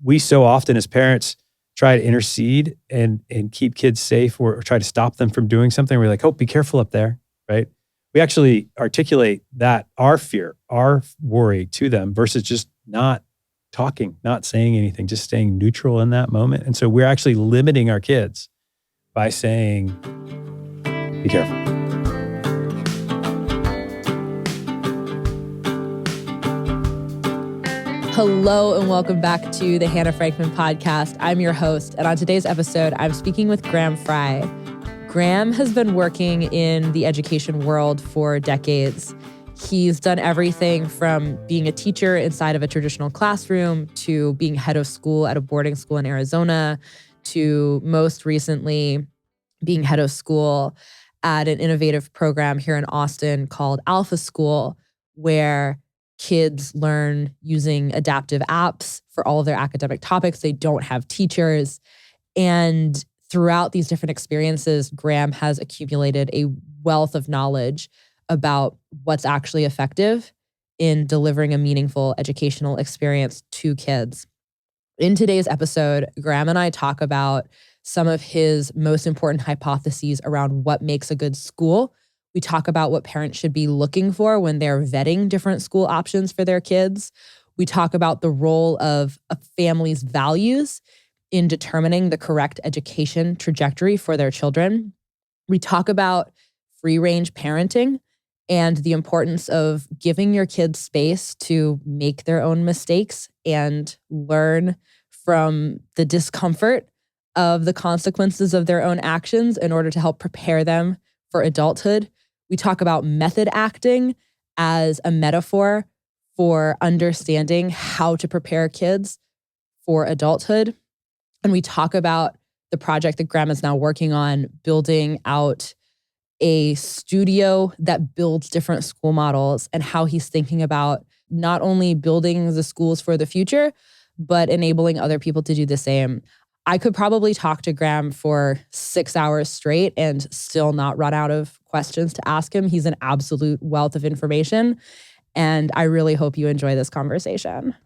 we so often as parents try to intercede and keep kids safe or try to stop them from doing something. We're like, oh, be careful up there, right? We actually articulate that, our fear, our worry to them versus just not talking, not saying anything, just staying neutral in that moment. And so we're actually limiting our kids by saying, be careful. Hello and welcome back to the Hannah Frankman podcast. I'm your host, and on today's episode, I'm speaking with Graham Frey. Graham has been working in the education world for decades. He's done everything from being a teacher inside of a traditional classroom to being head of school at a boarding school in Arizona to most recently being head of school at an innovative program here in Austin called Alpha School, where kids learn using adaptive apps for all of their academic topics. They don't have teachers. And throughout these different experiences, Graham has accumulated a wealth of knowledge about what's actually effective in delivering a meaningful educational experience to kids. In today's episode, Graham and I talk about some of his most important hypotheses around what makes a good school. We talk about what parents should be looking for when they're vetting different school options for their kids. We talk about the role of a family's values in determining the correct education trajectory for their children. We talk about free-range parenting and the importance of giving your kids space to make their own mistakes and learn from the discomfort of the consequences of their own actions in order to help prepare them for adulthood. We talk about method acting as a metaphor for understanding how to prepare kids for adulthood. And we talk about the project that Graham is now working on, building out a studio that builds different school models and how he's thinking about not only building the schools for the future, but enabling other people to do the same. I could probably talk to Graham for 6 hours straight and still not run out of questions to ask him. He's an absolute wealth of information, and I really hope you enjoy this conversation.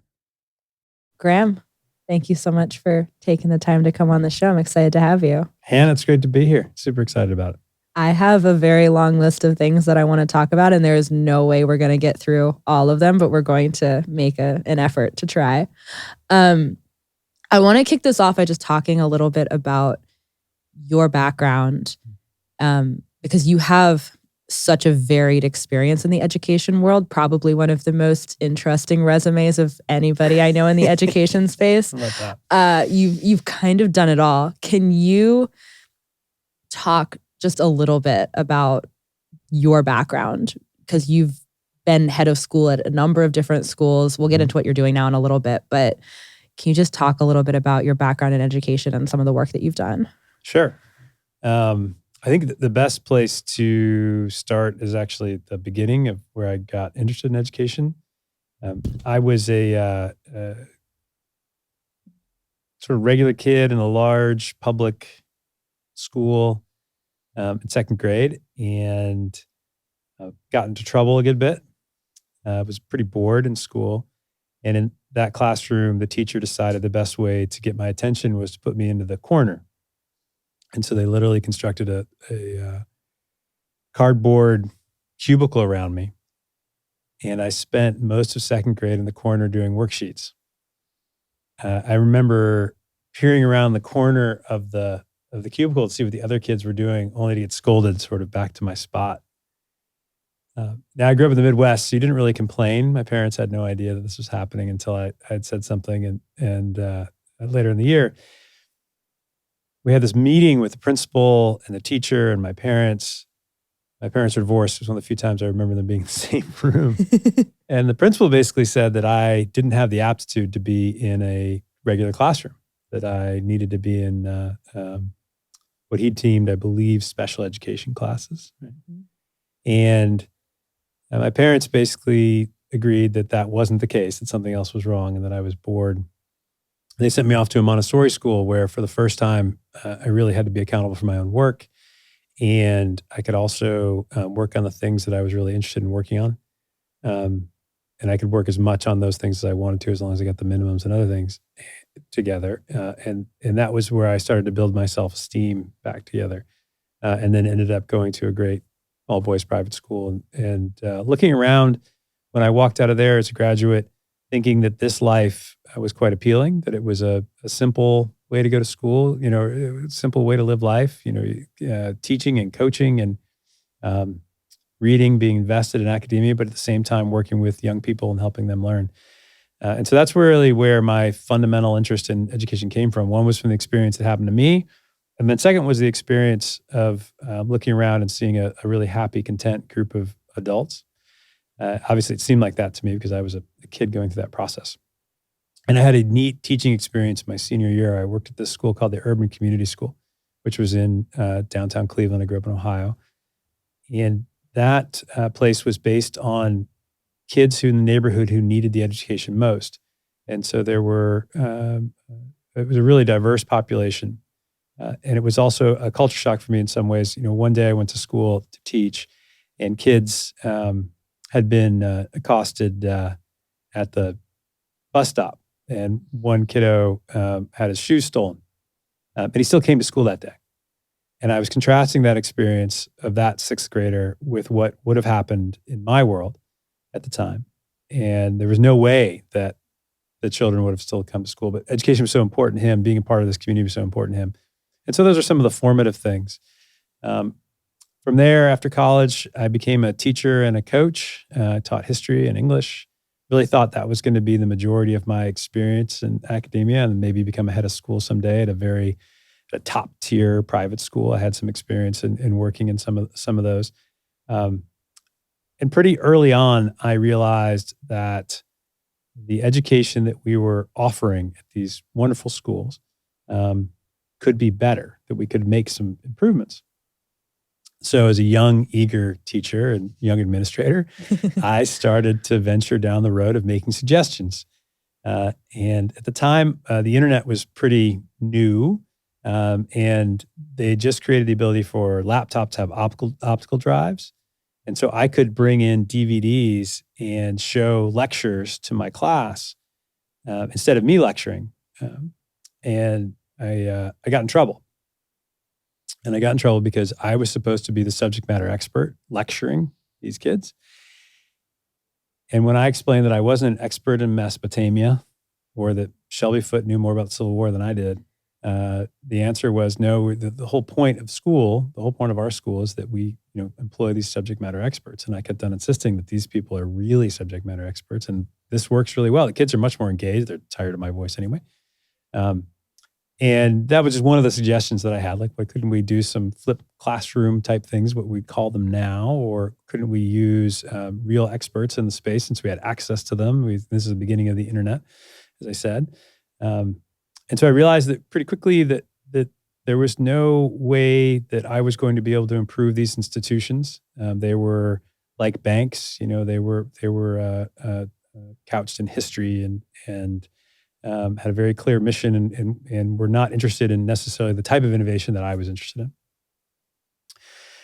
Graham, thank you so much for taking the time to come on the show. I'm excited to have you. Hannah, it's great to be here. Super excited about it. I have a very long list of things that I want to talk about, and there is no way we're going to get through all of them, but we're going to make an effort to try. I want to kick this off by just talking a little bit about your background, because you have such a varied experience in the education world, probably one of the most interesting resumes of anybody I know in the education space. How about that? You've kind of done it all. Can you talk just a little bit about your background? Because you've been head of school at a number of different schools. We'll get into what you're doing now in a little bit, but can you just talk a little bit about your background in education and some of the work that you've done? Sure. I think the best place to start is actually the beginning of where I got interested in education. I was a sort of regular kid in a large public school in second grade and got into trouble a good bit. I was pretty bored in school. And in that classroom, the teacher decided the best way to get my attention was to put me into the corner. And so they literally constructed a cardboard cubicle around me. And I spent most of second grade in the corner doing worksheets. I remember peering around the corner of the cubicle to see what the other kids were doing, only to get scolded sort of back to my spot. Now, I grew up in the Midwest, so you didn't really complain. My parents had no idea that this was happening until I had said something. And later in the year, we had this meeting with the principal and the teacher and my parents. My parents were divorced. It was one of the few times I remember them being in the same room. And the principal basically said that I didn't have the aptitude to be in a regular classroom, that I needed to be in what he deemed, I believe, special education classes. Right? And my parents basically agreed that that wasn't the case, that something else was wrong and that I was bored. They sent me off to a Montessori school where for the first time, I really had to be accountable for my own work. And I could also work on the things that I was really interested in working on. And I could work as much on those things as I wanted to, as long as I got the minimums and other things. together, and that was where I started to build my self-esteem back together, and then ended up going to a great all boys private school, and looking around when I walked out of there as a graduate, thinking that this life was quite appealing, that it was a simple way to go to school, a simple way to live life, teaching and coaching and reading, being invested in academia, but at the same time working with young people and helping them learn. And so that's really where my fundamental interest in education came from. One was from the experience that happened to me. And then second was the experience of looking around and seeing a really happy, content group of adults. Obviously, it seemed like that to me because I was a kid going through that process. And I had a neat teaching experience my senior year. I worked at this school called the Urban Community School, which was in downtown Cleveland. I grew up in Ohio. And that place was based on kids who in the neighborhood who needed the education most. And so there were, it was a really diverse population. And it was also a culture shock for me in some ways. One day I went to school to teach and kids had been accosted at the bus stop. And one kiddo had his shoes stolen. But he still came to school that day. And I was contrasting that experience of that sixth grader with what would have happened in my world at the time. And there was no way that the children would have still come to school. But education was so important to him. Being a part of this community was so important to him. And so those are some of the formative things. From there, after college, I became a teacher and a coach. I taught history and English. Really thought that was going to be the majority of my experience in academia and maybe become a head of school someday at a top tier private school. I had some experience in working in some of those. And pretty early on, I realized that the education that we were offering at these wonderful schools could be better, that we could make some improvements. So as a young, eager teacher and young administrator, I started to venture down the road of making suggestions. And at the time, the internet was pretty new, and they just created the ability for laptops to have optical drives. And so I could bring in DVDs and show lectures to my class instead of me lecturing. And I got in trouble. And I got in trouble because I was supposed to be the subject matter expert lecturing these kids. And when I explained that I wasn't an expert in Mesopotamia or that Shelby Foote knew more about the Civil War than I did, the answer was no. The whole point of school, the whole point of our school is that we employ these subject matter experts. And I kept on insisting that these people are really subject matter experts. And this works really well. The kids are much more engaged. They're tired of my voice anyway. And that was just one of the suggestions that I had. Like, why couldn't we do some flipped classroom type things, what we call them now? Or couldn't we use real experts in the space since we had access to them? This is the beginning of the internet, as I said. And so I realized that pretty quickly that there was no way that I was going to be able to improve these institutions. They were like banks, they were couched in history and had a very clear mission and were not interested in necessarily the type of innovation that I was interested in.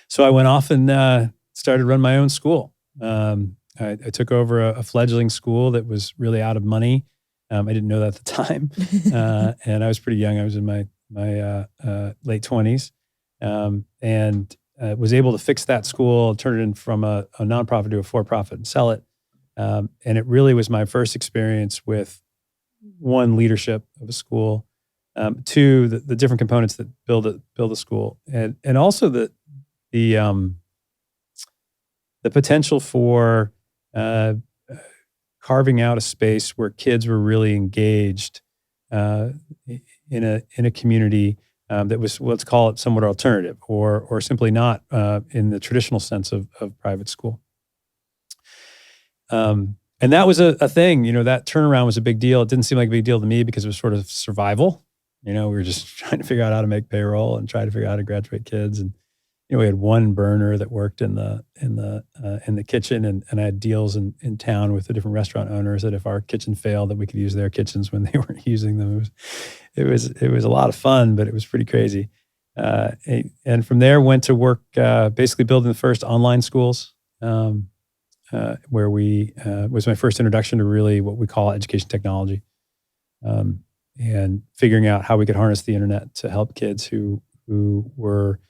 So I went off and started to run my own school. I took over a fledgling school that was really out of money. I didn't know that at the time. And I was pretty young. I was in my late 20s and was able to fix that school, turn it in from a nonprofit to a for-profit and sell it. And it really was my first experience with one, leadership of a school, two, the different components that build a school, and also the potential for carving out a space where kids were really engaged in a community that was, let's call it, somewhat alternative or simply not in the traditional sense of private school. And that was a thing, that turnaround was a big deal. It didn't seem like a big deal to me because it was sort of survival. We were just trying to figure out how to make payroll and try to figure out how to graduate kids. And, we had one burner that worked in the kitchen and I had deals in town with the different restaurant owners that if our kitchen failed that we could use their kitchens when they weren't using them. It was a lot of fun, but it was pretty crazy. And from there went to work, basically building the first online schools, where was my first introduction to really what we call education technology. and figuring out how we could harness the internet to help kids who were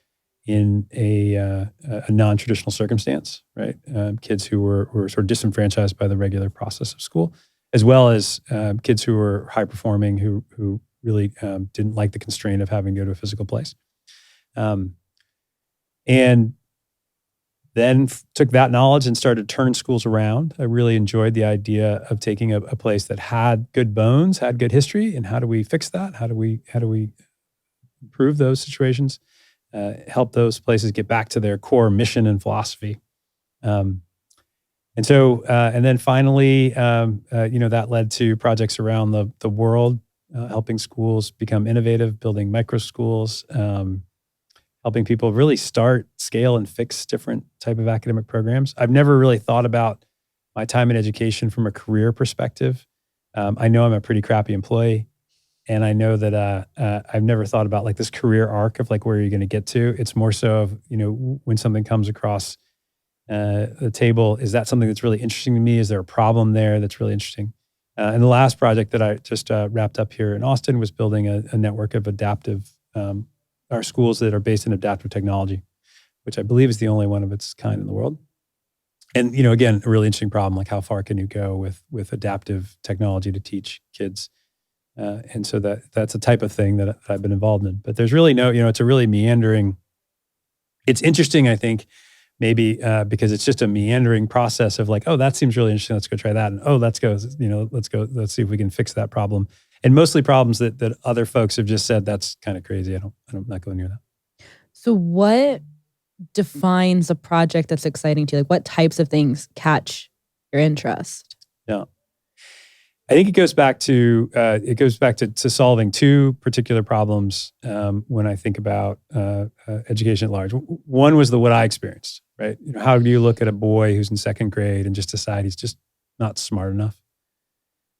in a non-traditional circumstance, right? Kids who were sort of disenfranchised by the regular process of school, as well as kids who were high performing, who really didn't like the constraint of having to go to a physical place. And then took that knowledge and started to turn schools around. I really enjoyed the idea of taking a place that had good bones, had good history, and how do we fix that? How do we improve those situations? Help those places get back to their core mission and philosophy. And then finally, that led to projects around the world, helping schools become innovative, building micro schools, helping people really start, scale, and fix different type of academic programs. I've never really thought about my time in education from a career perspective. I know I'm a pretty crappy employee, and I know that I've never thought about like this career arc of like where you're going to get to. It's more so of, when something comes across the table, is that something that's really interesting to me? Is there a problem there that's really interesting? And the last project that I just wrapped up here in Austin was building a network of adaptive our schools that are based in adaptive technology, which I believe is the only one of its kind in the world. And, again, a really interesting problem, like how far can you go with adaptive technology to teach kids? And so that's a type of thing that I've been involved in. But there's really no, it's a really meandering, it's interesting, I think, maybe because it's just a meandering process of like, oh, that seems really interesting. Let's go try that. And oh, let's go, let's see if we can fix that problem. And mostly problems that other folks have just said, that's kind of crazy. I'm not going near that. So what defines a project that's exciting to you? Like what types of things catch your interest? Yeah. I think it goes back to solving two particular problems when I think about education at large. One was what I experienced, right? How do you look at a boy who's in second grade and just decide he's just not smart enough?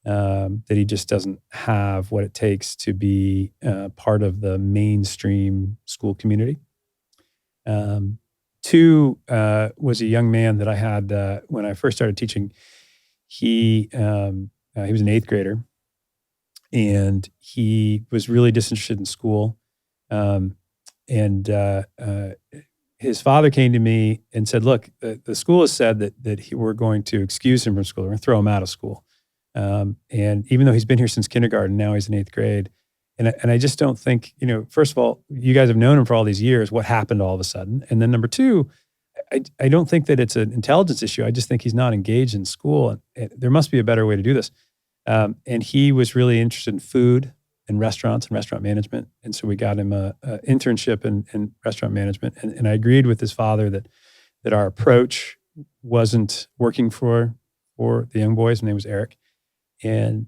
That he just doesn't have what it takes to be part of the mainstream school community. Two was a young man that I had when I first started teaching. He was an eighth grader, and he was really disinterested in school. And his father came to me and said, "Look, the school has said that we're going to excuse him from school. We're going to throw him out of school." And even though he's been here since kindergarten, now he's in eighth grade. And I just don't think, first of all, you guys have known him for all these years. What happened all of a sudden? And then number two, I don't think that it's an intelligence issue. I just think he's not engaged in school. And there must be a better way to do this. And he was really interested in food and restaurants and restaurant management. And so we got him an internship in restaurant management. And I agreed with his father that our approach wasn't working for the young boys. His name was Eric. And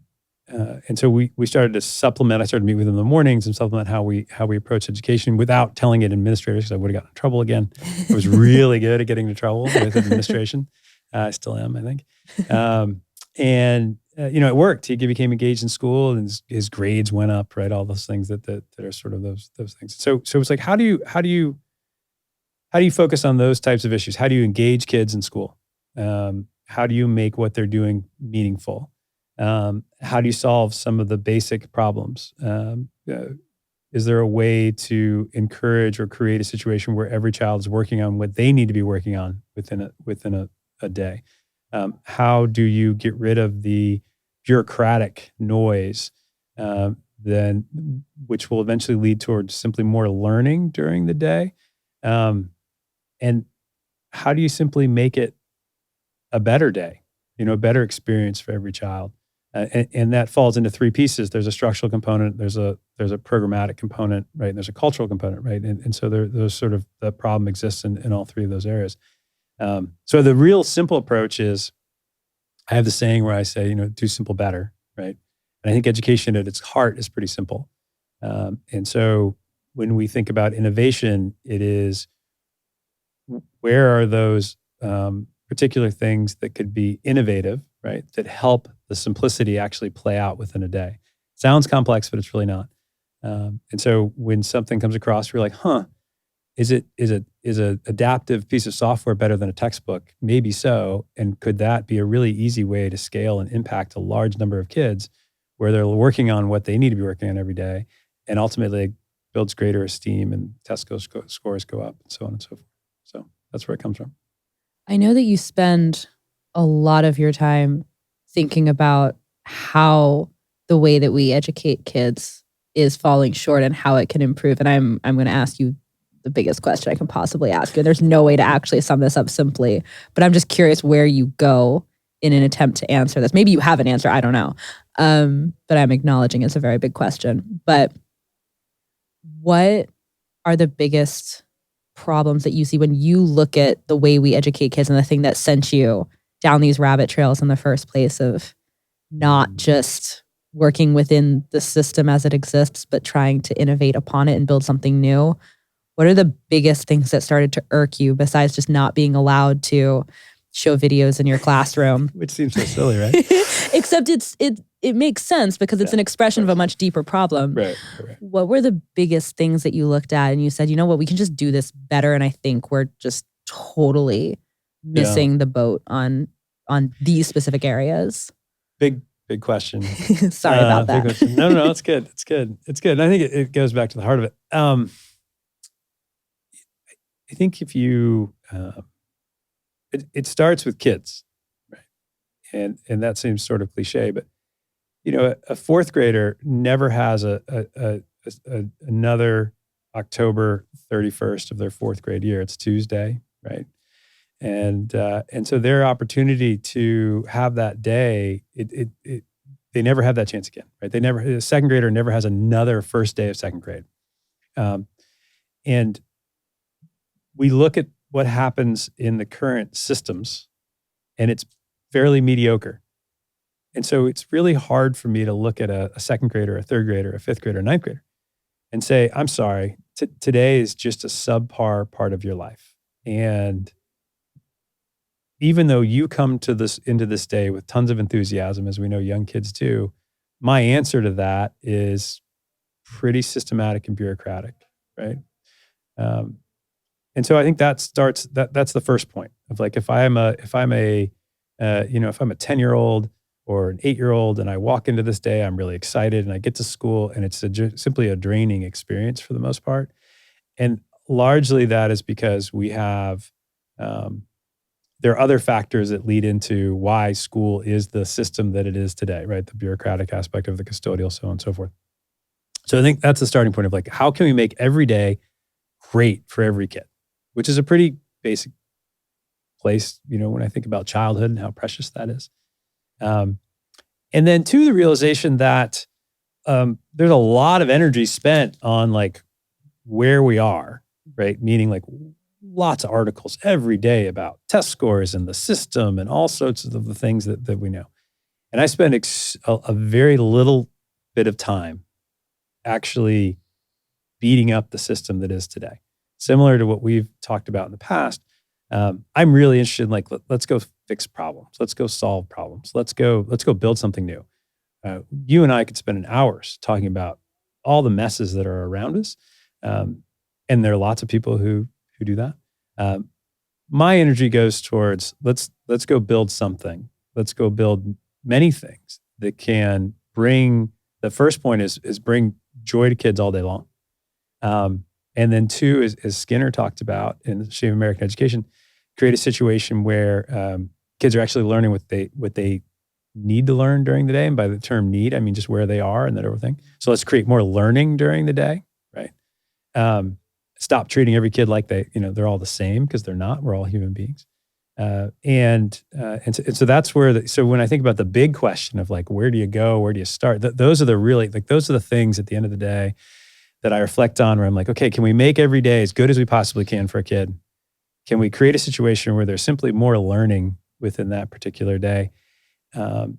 so we started to supplement. I started to meet with them in the mornings and supplement how we approach education without telling it administrators, because I would have gotten in trouble again. I was really good at getting into trouble with administration. I still am, I think. It worked. He became engaged in school, and his grades went up. Right, all those things that are sort of those things. So it's like, how do you focus on those types of issues? How do you engage kids in school? How do you make what they're doing meaningful? How do you solve some of the basic problems? Is there a way to encourage or create a situation where every child is working on what they need to be working on within a day? How do you get rid of the bureaucratic noise, which will eventually lead towards simply more learning during the day? And how do you simply make it a better day, a better experience for every child? And that falls into three pieces. There's a structural component, there's a programmatic component, right? And there's a cultural component, right? And so those sort of, the problem exists in all three of those areas. So the real simple approach is, I have the saying where I say, do simple better, right? And I think education at its heart is pretty simple. And so when we think about innovation, it is, where are those particular things that could be innovative, right? That help the simplicity actually play out within a day. Sounds complex, but it's really not. And so when something comes across, we're like, is a adaptive piece of software better than a textbook? Maybe so. And could that be a really easy way to scale and impact a large number of kids where they're working on what they need to be working on every day, and ultimately it builds greater esteem and test scores go up, and so on and so forth. So that's where it comes from. I know that you spend a lot of your time thinking about how the way that we educate kids is falling short and how it can improve. And I'm going to ask you the biggest question I can possibly ask you. There's no way to actually sum this up simply, but I'm just curious where you go in an attempt to answer this. Maybe you have an answer, I don't know. But I'm acknowledging it's a very big question. But what are the biggest problems that you see when you look at the way we educate kids and the thing that sent you down these rabbit trails in the first place of not just working within the system as it exists, but trying to innovate upon it and build something new? What are the biggest things that started to irk you besides just not being allowed to show videos in your classroom? Which seems so silly, right? Except it makes sense because it's an expression of a much deeper problem. Right. What were the biggest things that you looked at and you said, you know what, we can just do this better, and I think we're just totally missing the boat on these specific areas? Big question. Sorry about that. Big question. No, it's good. It's good. And I think it goes back to the heart of it. I think if you, it starts with kids, right? And that seems sort of cliche, but a fourth grader never has another October 31st of their fourth grade year. It's Tuesday, right? And so their opportunity to have that day, they never have that chance again, right? A second grader never has another first day of second grade. And we look at what happens in the current systems, and it's fairly mediocre. And so it's really hard for me to look at a second grader, a third grader, a fifth grader, a ninth grader, and say, I'm sorry, today is just a subpar part of your life. And even though you come into this day with tons of enthusiasm, as we know young kids do, my answer to that is pretty systematic and bureaucratic, right? And so I think that's the first point of like, if I'm a 10-year-old or an 8-year-old and I walk into this day, I'm really excited and I get to school and it's simply a draining experience for the most part. And largely that is because we have, there are other factors that lead into why school is the system that it is today, right? The bureaucratic aspect of the custodial, so on and so forth. So I think that's the starting point of like, how can we make every day great for every kid? Which is a pretty basic place, when I think about childhood and how precious that is. And then two, the realization that there's a lot of energy spent on like where we are, right? Meaning like lots of articles every day about test scores and the system and all sorts of the things that we know. And I spend a very little bit of time actually beating up the system that is today. Similar to what we've talked about in the past, I'm really interested in like, let's go fix problems. Let's go solve problems. Let's go build something new. You and I could spend hours talking about all the messes that are around us. And there are lots of people who do that. My energy goes towards let's go build something. Let's go build many things that can bring, the first point is bring joy to kids all day long. And then two, as Skinner talked about in The Shape of American Education, create a situation where kids are actually learning what they need to learn during the day. And by the term need, I mean just where they are and that everything. So let's create more learning during the day, right? Stop treating every kid like they're all the same, because they're not. We're all human beings. And so that's where, so when I think about the big question of like, where do you go? Where do you start? Those are the things at the end of the day that I reflect on, where I'm like, okay, can we make every day as good as we possibly can for a kid? Can we create a situation where there's simply more learning within that particular day? And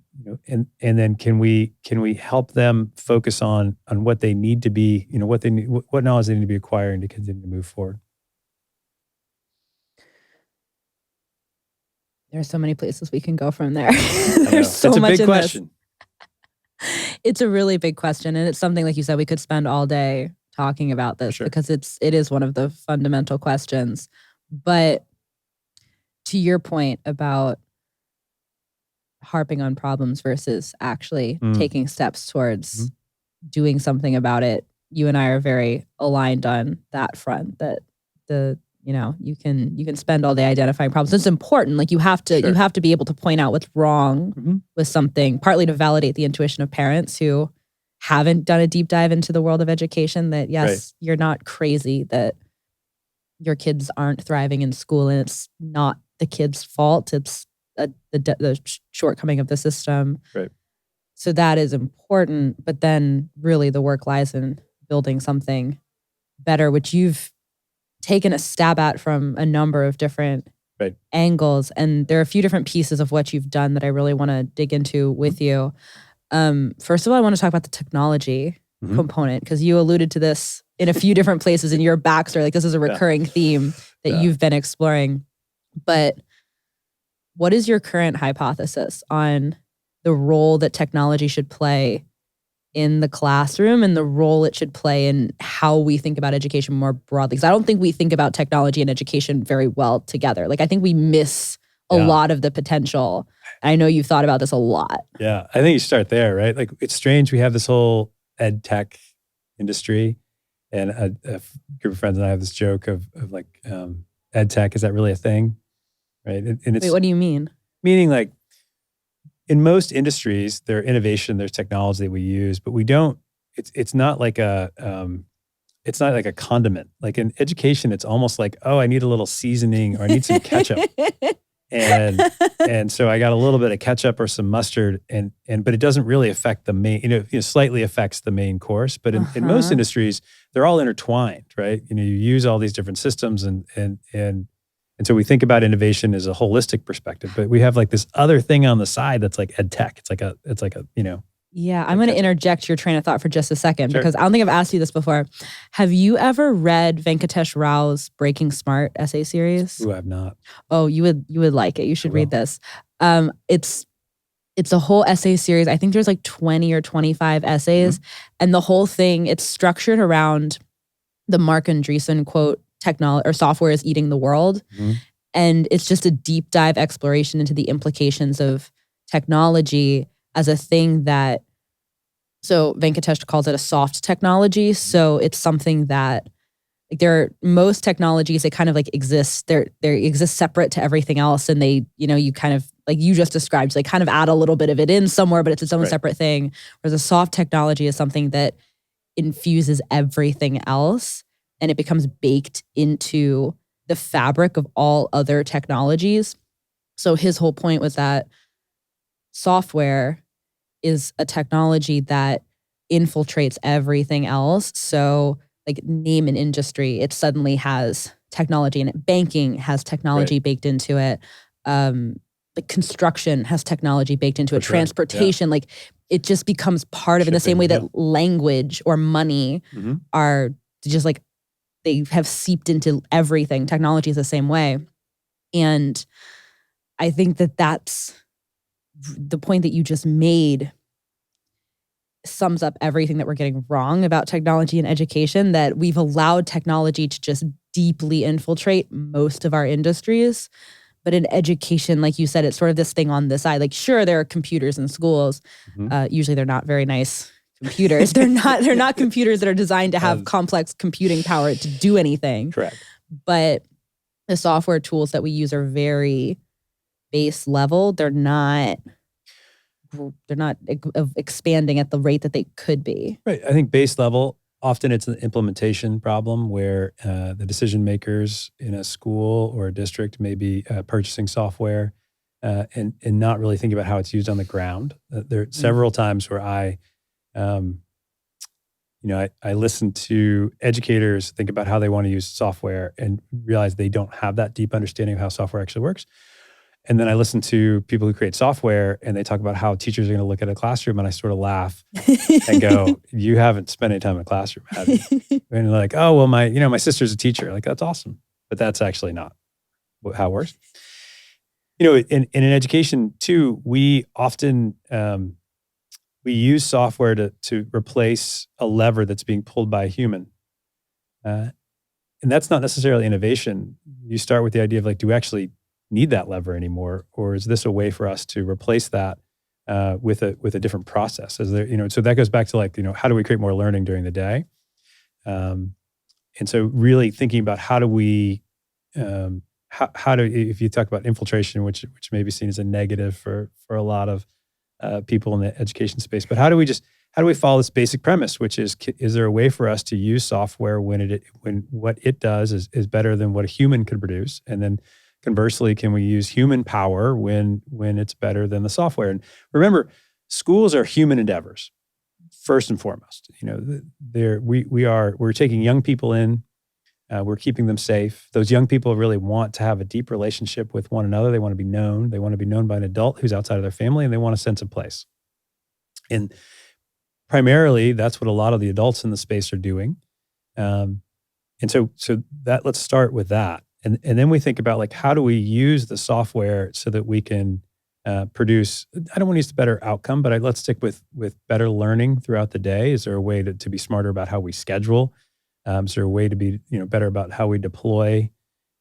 then can we help them focus on what they need to be, what knowledge they need to be acquiring to continue to move forward? There's so many places we can go from there. There's so it's a much big in question. It's a really big question. And it's something, like you said, we could spend all day talking about this because it is one of the fundamental questions. But to your point about harping on problems versus actually taking steps towards doing something about it. You and I are very aligned on that front, that you can spend all day identifying problems. It's important. Like you have to be able to point out what's wrong with something, partly to validate the intuition of parents who haven't done a deep dive into the world of education, that yes, you're not crazy, that your kids aren't thriving in school and it's not the kid's fault. It's the shortcoming of the system. Right. So that is important. But then really the work lies in building something better, which you've taken a stab at from a number of different angles. And there are a few different pieces of what you've done that I really want to dig into with you. First of all, I want to talk about the technology component, because you alluded to this in a few different places in your backstory. Like this is a recurring theme that you've been exploring. But what is your current hypothesis on the role that technology should play in the classroom and the role it should play in how we think about education more broadly? Because I don't think we think about technology and education very well together. Like I think we miss a lot of the potential. I know you've thought about this a lot. Yeah, I think you start there, right? Like it's strange. We have this whole ed tech industry, and a group of friends and I have this joke of like ed tech. Is that really a thing? Right? And it's, wait, what do you mean? Meaning like in most industries, there's innovation, there's technology that we use, but we don't. It's not like a condiment. Like in education, it's almost like, oh, I need a little seasoning or I need some ketchup. And so I got a little bit of ketchup or some mustard, but it doesn't really affect the main, it slightly affects the main course. But in most industries, they're all intertwined, right? You use all these different systems and so we think about innovation as a holistic perspective, but we have like this other thing on the side that's like ed tech. It's like a Yeah, I'm going to interject your train of thought for just a second, because I don't think I've asked you this before. Have you ever read Venkatesh Rao's Breaking Smart essay series? Ooh, I've not. Oh, you would like it. You should read this. It's a whole essay series. I think there's like 20 or 25 essays, and the whole thing, it's structured around the Mark Andreessen quote, technology or software is eating the world. And it's just a deep dive exploration into the implications of technology as a thing that, so Venkatesh calls it a soft technology. So it's something that like most technologies, they kind of like exist, they exist separate to everything else. And they, you kind of, like you just described, they kind of add a little bit of it in somewhere, but it's its own separate thing. Whereas a soft technology is something that infuses everything else, and it becomes baked into the fabric of all other technologies. So his whole point was that software is a technology that infiltrates everything else. So like name an industry, it suddenly has technology in it. Banking has technology baked into it. Like construction has technology baked into it. Transportation, like it just becomes part of it in the same way that language or money are just like, they have seeped into everything. Technology is the same way. And I think that that's the point that you just made sums up everything that we're getting wrong about technology and education, that we've allowed technology to just deeply infiltrate most of our industries. But in education, like you said, it's sort of this thing on the side. Like, sure, there are computers in schools. Usually they're not very nice computers. They're not computers that are designed to have complex computing power to do anything. Correct. But the software tools that we use are very base level. They're not expanding at the rate that they could be. Right. I think base level, often it's an implementation problem where the decision makers in a school or a district may be purchasing software and not really think about how it's used on the ground. There are several times where I listen to educators think about how they want to use software and realize they don't have that deep understanding of how software actually works. And then I listen to people who create software and they talk about how teachers are going to look at a classroom, and I sort of laugh and go, you haven't spent any time in a classroom, have you? And they're like, oh, well, my sister's a teacher. Like, that's awesome. But that's actually not how it works. In education too, we often, we use software to replace a lever that's being pulled by a human. And that's not necessarily innovation. You start with the idea of like, do we actually need that lever anymore, or is this a way for us to replace that with a different process? Is there, so that goes back to like, how do we create more learning during the day? And so really thinking about how do we, how do, if you talk about infiltration, which may be seen as a negative for a lot of people in the education space, but how do we follow this basic premise, which is there a way for us to use software when what it does is better than what a human could produce? And then conversely, can we use human power when it's better than the software? And remember, schools are human endeavors, first and foremost. We're taking young people in, we're keeping them safe. Those young people really want to have a deep relationship with one another. They want to be known. They want to be known by an adult who's outside of their family, and they want a sense of place. And primarily, that's what a lot of the adults in the space are doing. And so that, let's start with that. And then we think about like, how do we use the software so that we can produce, I don't want to use the better outcome, but let's stick with better learning throughout the day. Is there a way to be smarter about how we schedule? Is there a way to be better about how we deploy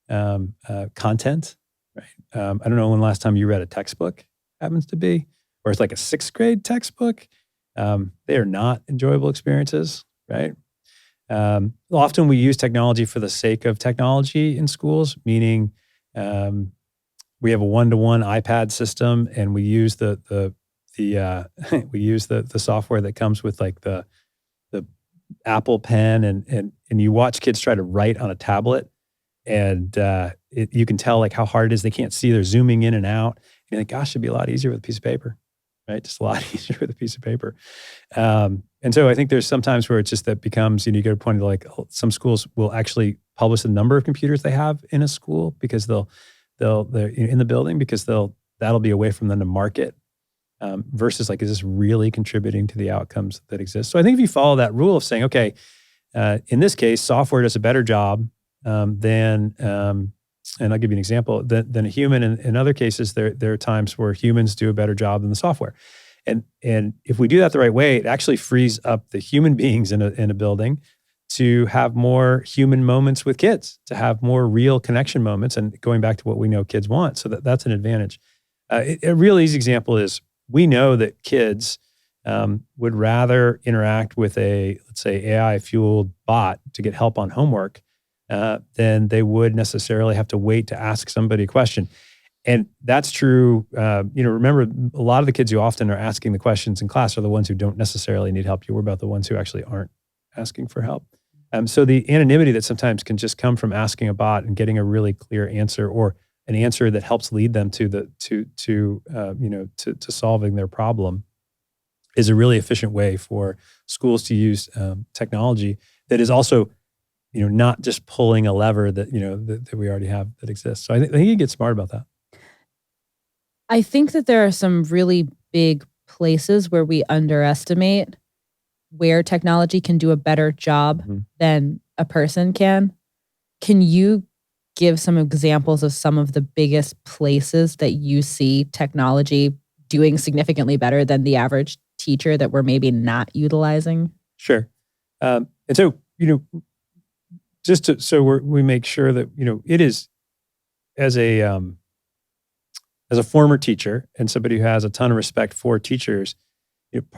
content? Right. I don't know when the last time you read a textbook happens to be, or it's like a 6th grade textbook. They are not enjoyable experiences, right? Often we use technology for the sake of technology in schools, meaning we have a one-to-one iPad system, and we use the software that comes with like the Apple Pen, and you watch kids try to write on a tablet, and you can tell like how hard it is. They can't see; they're zooming in and out. And you're like, gosh, it'd be a lot easier with a piece of paper, right? Just a lot easier with a piece of paper. And so I think there's sometimes where it's just that becomes, you go to a point of like some schools will actually publish the number of computers they have in a school because they're in the building because that'll be a way for them to market versus like, is this really contributing to the outcomes that exist? So I think if you follow that rule of saying, okay, in this case, software does a better job than, and I'll give you an example, than a human. In other cases, there are times where humans do a better job than the software. And if we do that the right way, it actually frees up the human beings in a building to have more human moments with kids, to have more real connection moments, and going back to what we know kids want. So that's an advantage. A real easy example is we know that kids would rather interact with let's say, AI-fueled bot to get help on homework than they would necessarily have to wait to ask somebody a question. And that's true. Remember, a lot of the kids who often are asking the questions in class are the ones who don't necessarily need help. You worry about the ones who actually aren't asking for help. So the anonymity that sometimes can just come from asking a bot and getting a really clear answer, or an answer that helps lead them to solving their problem, is a really efficient way for schools to use technology that is also, not just pulling a lever that that we already have that exists. So I think you get smart about that. I think that there are some really big places where we underestimate where technology can do a better job than a person can. Can you give some examples of some of the biggest places that you see technology doing significantly better than the average teacher that we're maybe not utilizing? Sure. And so, we make sure that, it is as a former teacher and somebody who has a ton of respect for teachers,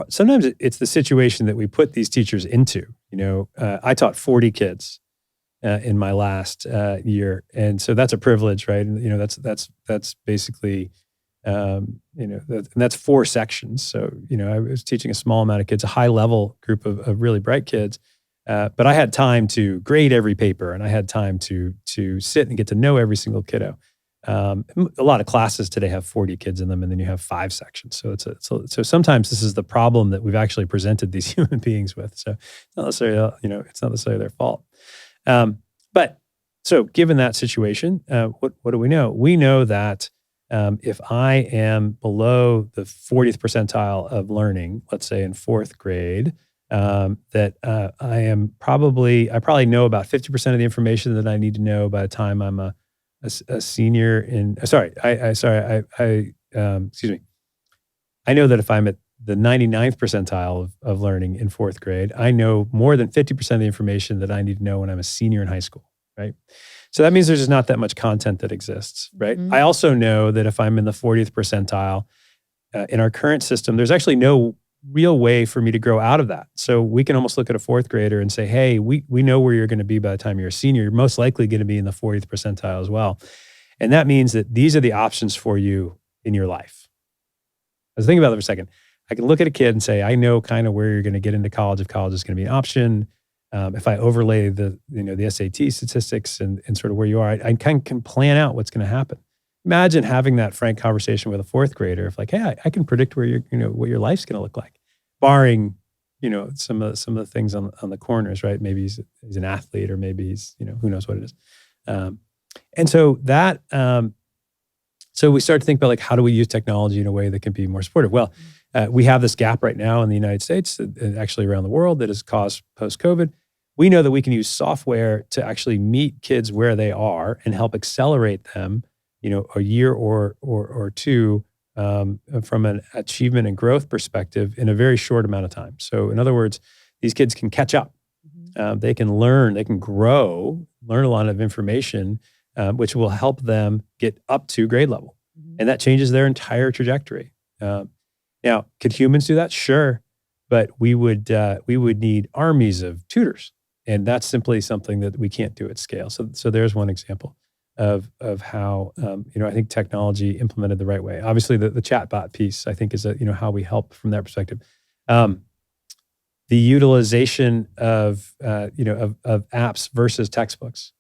sometimes it's the situation that we put these teachers into. I taught 40 kids in my last year, and so that's a privilege, right? And that's basically, and that's 4 sections. So I was teaching a small amount of kids, a high level group of really bright kids, but I had time to grade every paper, and I had time to sit and get to know every single kiddo. A lot of classes today have 40 kids in them, and then you have 5 sections. So so sometimes this is the problem that we've actually presented these human beings with. So it's not necessarily, it's not necessarily their fault. But so given that situation, what do we know? We know that if I am below the 40th percentile of learning, let's say in 4th grade, that I probably know about 50% of the information that I need to know by the time I'm a senior in, I know that if I'm at the 99th percentile of learning in 4th grade, I know more than 50% of the information that I need to know when I'm a senior in high school, right? So that means there's just not that much content that exists, right? Mhm. I also know that if I'm in the 40th percentile in our current system, there's actually no real way for me to grow out of that. So we can almost look at a fourth grader and say, hey, we know where you're going to be by the time you're a senior. You're most likely going to be in the 40th percentile as well. And that means that these are the options for you in your life. I was thinking about it for a second. I can look at a kid and say, I know kind of where you're going to get into college if college is going to be an option. If I overlay the SAT statistics and sort of where you are, I kind of can plan out what's going to happen. Imagine having that frank conversation with a fourth grader of like, hey, I can predict where what your life's going to look like, barring, some of the things on the corners, right? Maybe he's an athlete, or maybe he's, who knows what it is. And so that, so we start to think about like, how do we use technology in a way that can be more supportive? Well, we have this gap right now in the United States, and actually around the world, that is caused post-COVID. We know that we can use software to actually meet kids where they are and help accelerate them, a year or two from an achievement and growth perspective in a very short amount of time. So in other words, these kids can catch up. They can learn, they can grow, learn a lot of information, which will help them get up to grade level. And that changes their entire trajectory. Now, could humans do that? Sure. But we would need armies of tutors. And that's simply something that we can't do at scale. So there's one example of how, I think technology implemented the right way. Obviously, the chatbot piece, I think, is how we help from that perspective. The utilization of apps versus textbooks,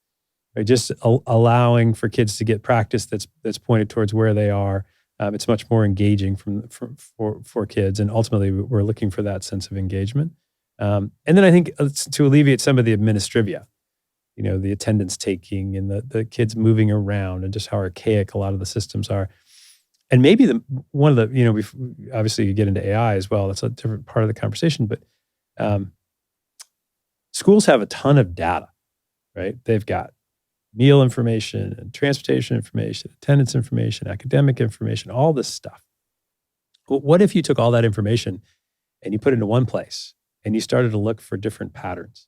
right? Just allowing for kids to get practice that's pointed towards where they are. It's much more engaging for kids, and ultimately we're looking for that sense of engagement. And then I think to alleviate some of the administrivia, the attendance taking and the kids moving around and just how archaic a lot of the systems are. And maybe one of the, obviously you get into AI as well. That's a different part of the conversation, but schools have a ton of data, right? They've got meal information and transportation information, attendance information, academic information, all this stuff. Well, what if you took all that information and you put it into one place and you started to look for different patterns?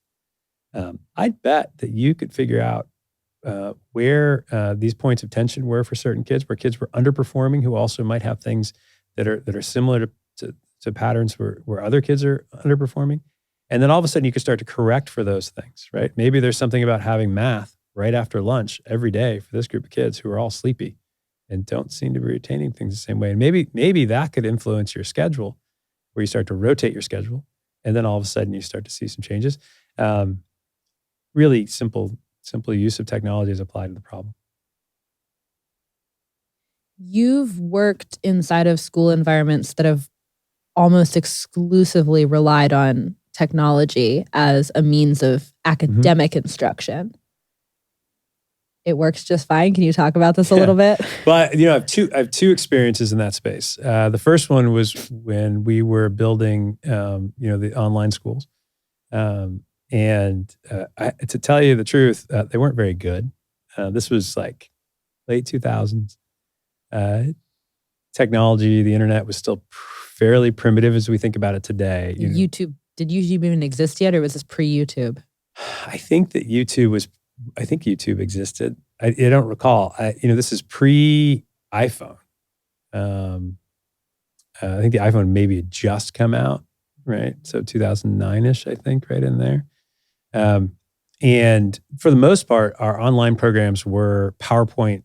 I'd bet that you could figure out where these points of tension were for certain kids, where kids were underperforming, who also might have things that are similar to patterns where other kids are underperforming. And then all of a sudden you could start to correct for those things, right? Maybe there's something about having math right after lunch every day for this group of kids who are all sleepy and don't seem to be retaining things the same way. And maybe that could influence your schedule, where you start to rotate your schedule, and then all of a sudden you start to see some changes. Really simple use of technology is applied to the problem. You've worked inside of school environments that have almost exclusively relied on technology as a means of academic instruction. It works just fine. Can you talk about this a little bit? Well, I have two experiences in that space. The first one was when we were building, the online schools. To tell you the truth, they weren't very good. This was like late 2000s. Technology, the internet was still fairly primitive as we think about it today. YouTube, did YouTube even exist yet, or was this pre-YouTube? I think YouTube existed. I don't recall. This is pre-iPhone. I think the iPhone maybe had just come out, right? So 2009-ish, I think, right in there. And for the most part, our online programs were PowerPoint,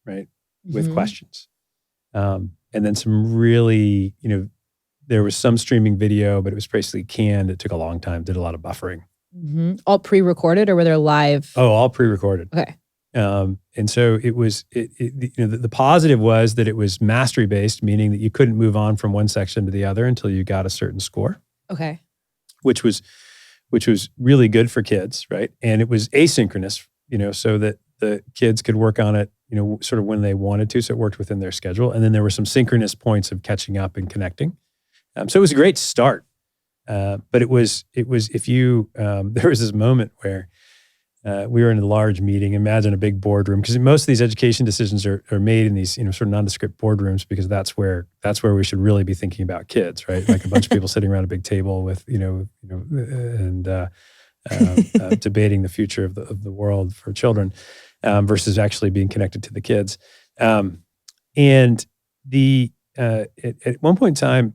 right, with questions. And then some really, there was some streaming video, but it was basically canned. It took a long time, did a lot of buffering. All pre-recorded, or were there live? Oh, all pre-recorded. Okay. And so it was, the positive was that it was mastery based, meaning that you couldn't move on from one section to the other until you got a certain score. Okay. Which was really good for kids, right? And it was asynchronous, so that the kids could work on it, sort of when they wanted to. So it worked within their schedule. And then there were some synchronous points of catching up and connecting. So it was a great start. But it was if you, there was this moment where we were in a large meeting. Imagine a big boardroom, because most of these education decisions are made in these, sort of nondescript boardrooms, because that's where we should really be thinking about kids, right? Like a bunch of people sitting around a big table with, and debating the future of the world for children. versus actually being connected to the kids. And at one point in time,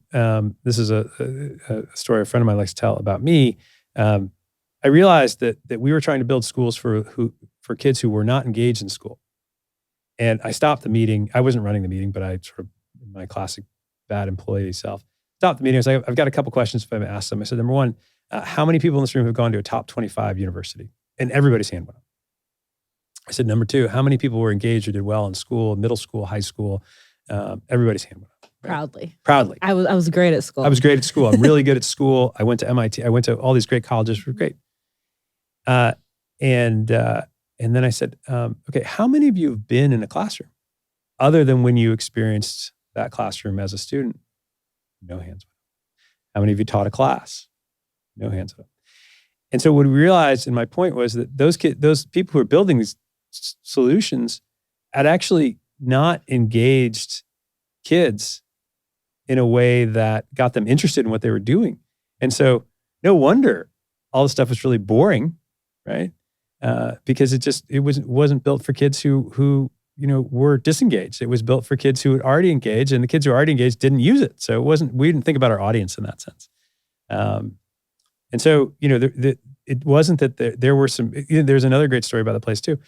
this is a story a friend of mine likes to tell about me. I realized that we were trying to build schools for kids who were not engaged in school. And I stopped the meeting. I wasn't running the meeting, but I sort of, my classic bad employee self, stopped the meeting. I was like, I've got a couple questions if I may ask them. I said, number one, how many people in this room have gone to a top 25 university? And everybody's hand went up. I said, number two, how many people were engaged or did well in school, middle school, high school? Everybody's hand went up. Right? Proudly. I was great at school. I was great at school. I'm really good at school. I went to MIT. I went to all these great colleges. Were great. And then I said, okay, how many of you have been in a classroom other than when you experienced that classroom as a student? No hands went up. How many of you taught a class? No hands went up. And so what we realized, and my point was that those people who are building these solutions had actually not engaged kids in a way that got them interested in what they were doing. And so no wonder all the stuff was really boring, right? Because it wasn't built for kids who were disengaged. It was built for kids who had already engaged, and the kids who were already engaged didn't use it. So we didn't think about our audience in that sense. And so, it wasn't that there were some, there's another great story about the place too.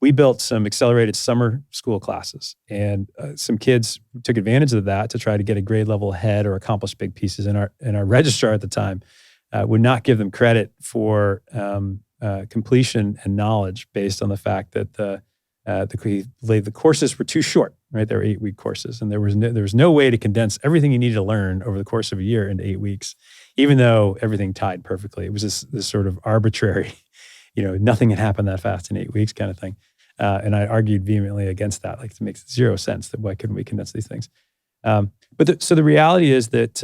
We built some accelerated summer school classes, and some kids took advantage of that to try to get a grade level ahead or accomplish big pieces. And our registrar at the time would not give them credit for completion and knowledge based on the fact that the courses were too short, right? They were 8-week courses, and there was no way to condense everything you needed to learn over the course of a year into 8 weeks, even though everything tied perfectly. It was this sort of arbitrary, nothing had happened that fast in 8 weeks kind of thing. And I argued vehemently against that. Like, it makes zero sense that why couldn't we condense these things? So the reality is that,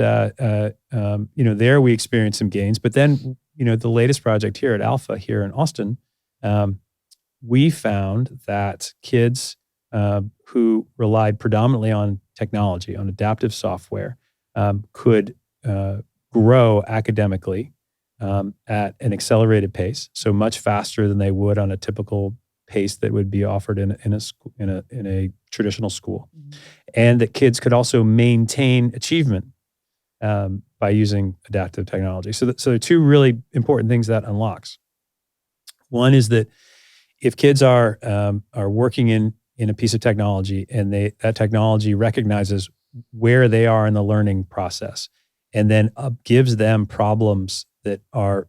there we experienced some gains, but then, the latest project here at Alpha here in Austin, we found that kids who relied predominantly on technology, on adaptive software, could grow academically at an accelerated pace, so much faster than they would on a typical pace that would be offered in a traditional school, and that kids could also maintain achievement by using adaptive technology. So there are two really important things that unlocks. One is that if kids are working in a piece of technology, and that technology recognizes where they are in the learning process, and then gives them problems that are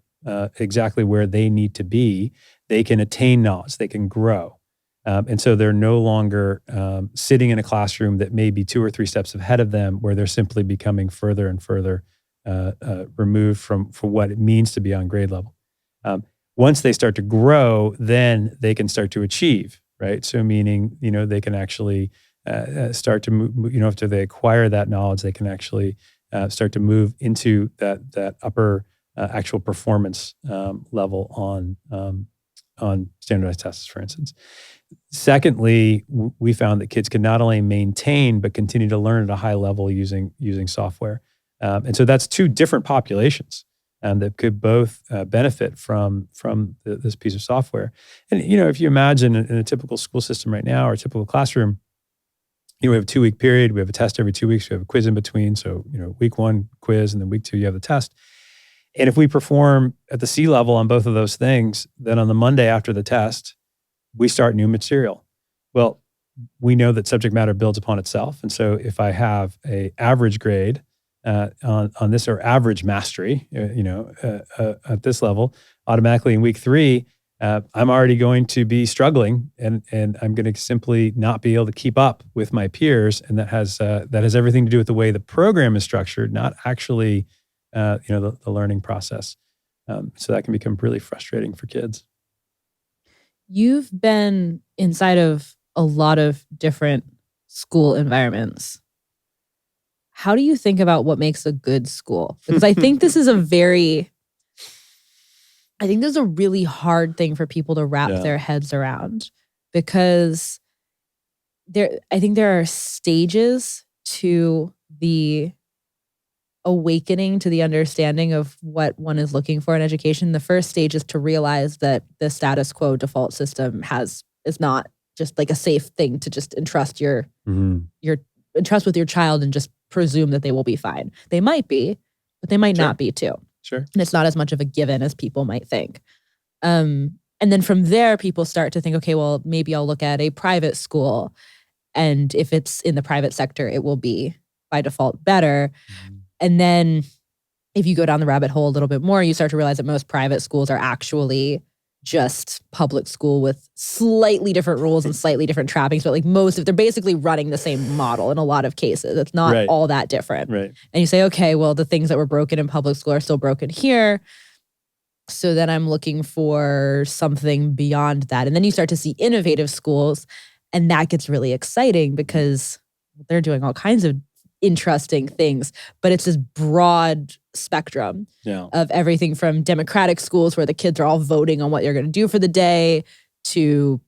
exactly where they need to be, they can attain knowledge, they can grow. And so they're no longer sitting in a classroom that may be 2 or 3 steps ahead of them, where they're simply becoming further and further removed from what it means to be on grade level. Once they start to grow, then they can start to achieve, right? So meaning, they can actually start to move, after they acquire that knowledge, they can actually start to move into that upper actual performance level on standardized tests, for instance. Secondly, we found that kids can not only maintain but continue to learn at a high level using software, and so that's 2 different populations that could both benefit from this piece of software. And if you imagine in a typical school system right now, or a typical classroom, we have a 2-week period. We have a test every 2 weeks. We have a quiz in between. So week 1 quiz, and then week 2 you have the test. And if we perform at the C level on both of those things, then on the Monday after the test, we start new material. Well, we know that subject matter builds upon itself. And so if I have a average grade on this, or average mastery, at this level, automatically in week 3, I'm already going to be struggling, and I'm going to simply not be able to keep up with my peers. And that has everything to do with the way the program is structured, not actually the learning process. So that can become really frustrating for kids. You've been inside of a lot of different school environments. How do you think about what makes a good school? Because I think this is a really hard thing for people to wrap their heads around, because I think there are stages to the awakening to the understanding of what one is looking for in education. The first stage is to realize that the status quo default system is not just like a safe thing to just entrust your entrust with your child and just presume that they will be fine. They might be, but they might not be too. Sure. And it's not as much of a given as people might think. And then from there, people start to think, okay, well, maybe I'll look at a private school. And if it's in the private sector, it will be by default better. And then if you go down the rabbit hole a little bit more, you start to realize that most private schools are actually just public school with slightly different rules and slightly different trappings, but like they're basically running the same model in a lot of cases. It's not all that different. Right. And you say, okay, well, the things that were broken in public school are still broken here. So then I'm looking for something beyond that. And then you start to see innovative schools, and that gets really exciting because they're doing all kinds of interesting things, but it's this broad spectrum of everything from democratic schools where the kids are all voting on what you're going to do for the day to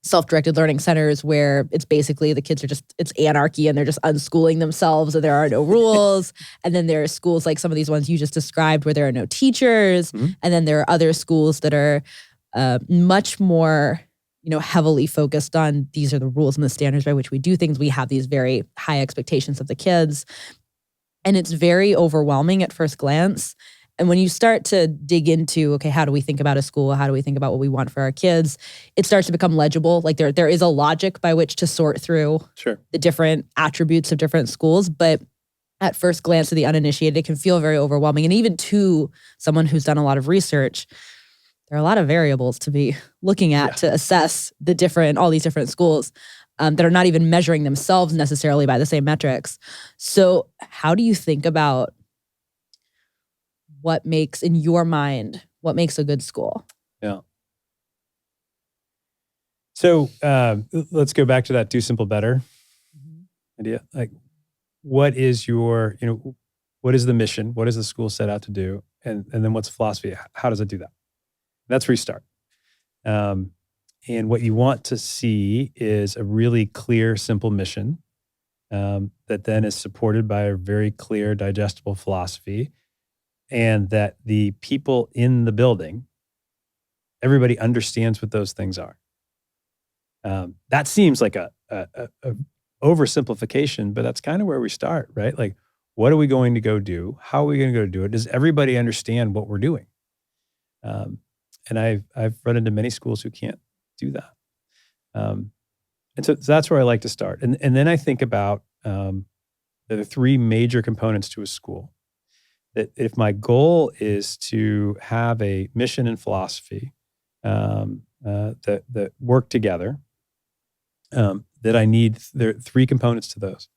self-directed learning centers where it's basically the kids it's anarchy and they're just unschooling themselves and there are no rules. And then there are schools like some of these ones you just described where there are no teachers. And then there are other schools that are much more heavily focused on these are the rules and the standards by which we do things. We have these very high expectations of the kids. And it's very overwhelming at first glance. And when you start to dig into, okay, how do we think about a school? How do we think about what we want for our kids? It starts to become legible. Like there is a logic by which to sort through the different attributes of different schools. But at first glance to the uninitiated, it can feel very overwhelming. And even to someone who's done a lot of research, there are a lot of variables to be looking at to assess all these different schools that are not even measuring themselves necessarily by the same metrics. So how do you think about what makes a good school? Yeah. So let's go back to that do simple better idea. Like what is what is the mission? What does the school set out to do? And then what's the philosophy? How does it do that? That's where you start. And what you want to see is a really clear, simple mission that then is supported by a very clear, digestible philosophy, and that the people in the building, everybody understands what those things are. That seems like a oversimplification, but that's kind of where we start, right? Like, what are we going to go do? How are we going to go do it? Does everybody understand what we're doing? And I've run into many schools who can't do that. And so that's where I like to start. And then I think about the three major components to a school. That if my goal is to have a mission and philosophy that work together, that I need, there are three components to those.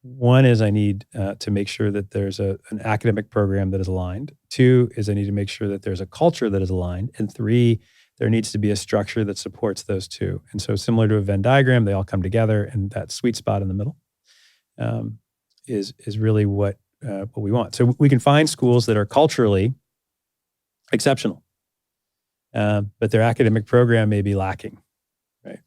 One is I need to make sure that there's an academic program that is aligned. Two is I need to make sure that there's a culture that is aligned. And three, there needs to be a structure that supports those two. And so similar to a Venn diagram, they all come together, and that sweet spot in the middle is really what we want. So we can find schools that are culturally exceptional, but their academic program may be lacking, right?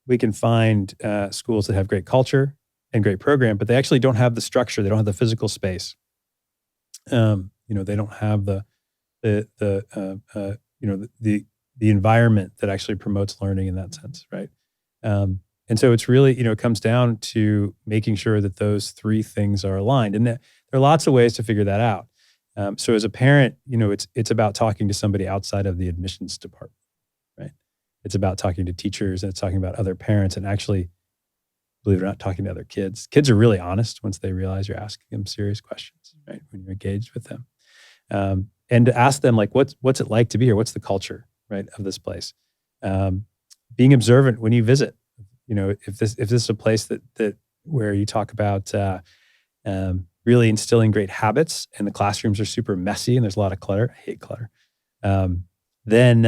We can find schools that have great culture and great program, but they actually don't have the structure. They don't have the physical space. They don't have the environment that actually promotes learning in that sense, right? And so it's really, it comes down to making sure that those three things are aligned. And there are lots of ways to figure that out. So as a parent, it's about talking to somebody outside of the admissions department, right? It's about talking to teachers, and it's talking about other parents, and actually, believe it or not, talking to other kids. Kids are really honest once they realize you're asking them serious questions, right? When you're engaged with them. And to ask them, like, what's it like to be here? What's the culture, right, of this place? Being observant when you visit. If this is a place that where you talk about really instilling great habits, and the classrooms are super messy and there's a lot of clutter. I hate clutter. Then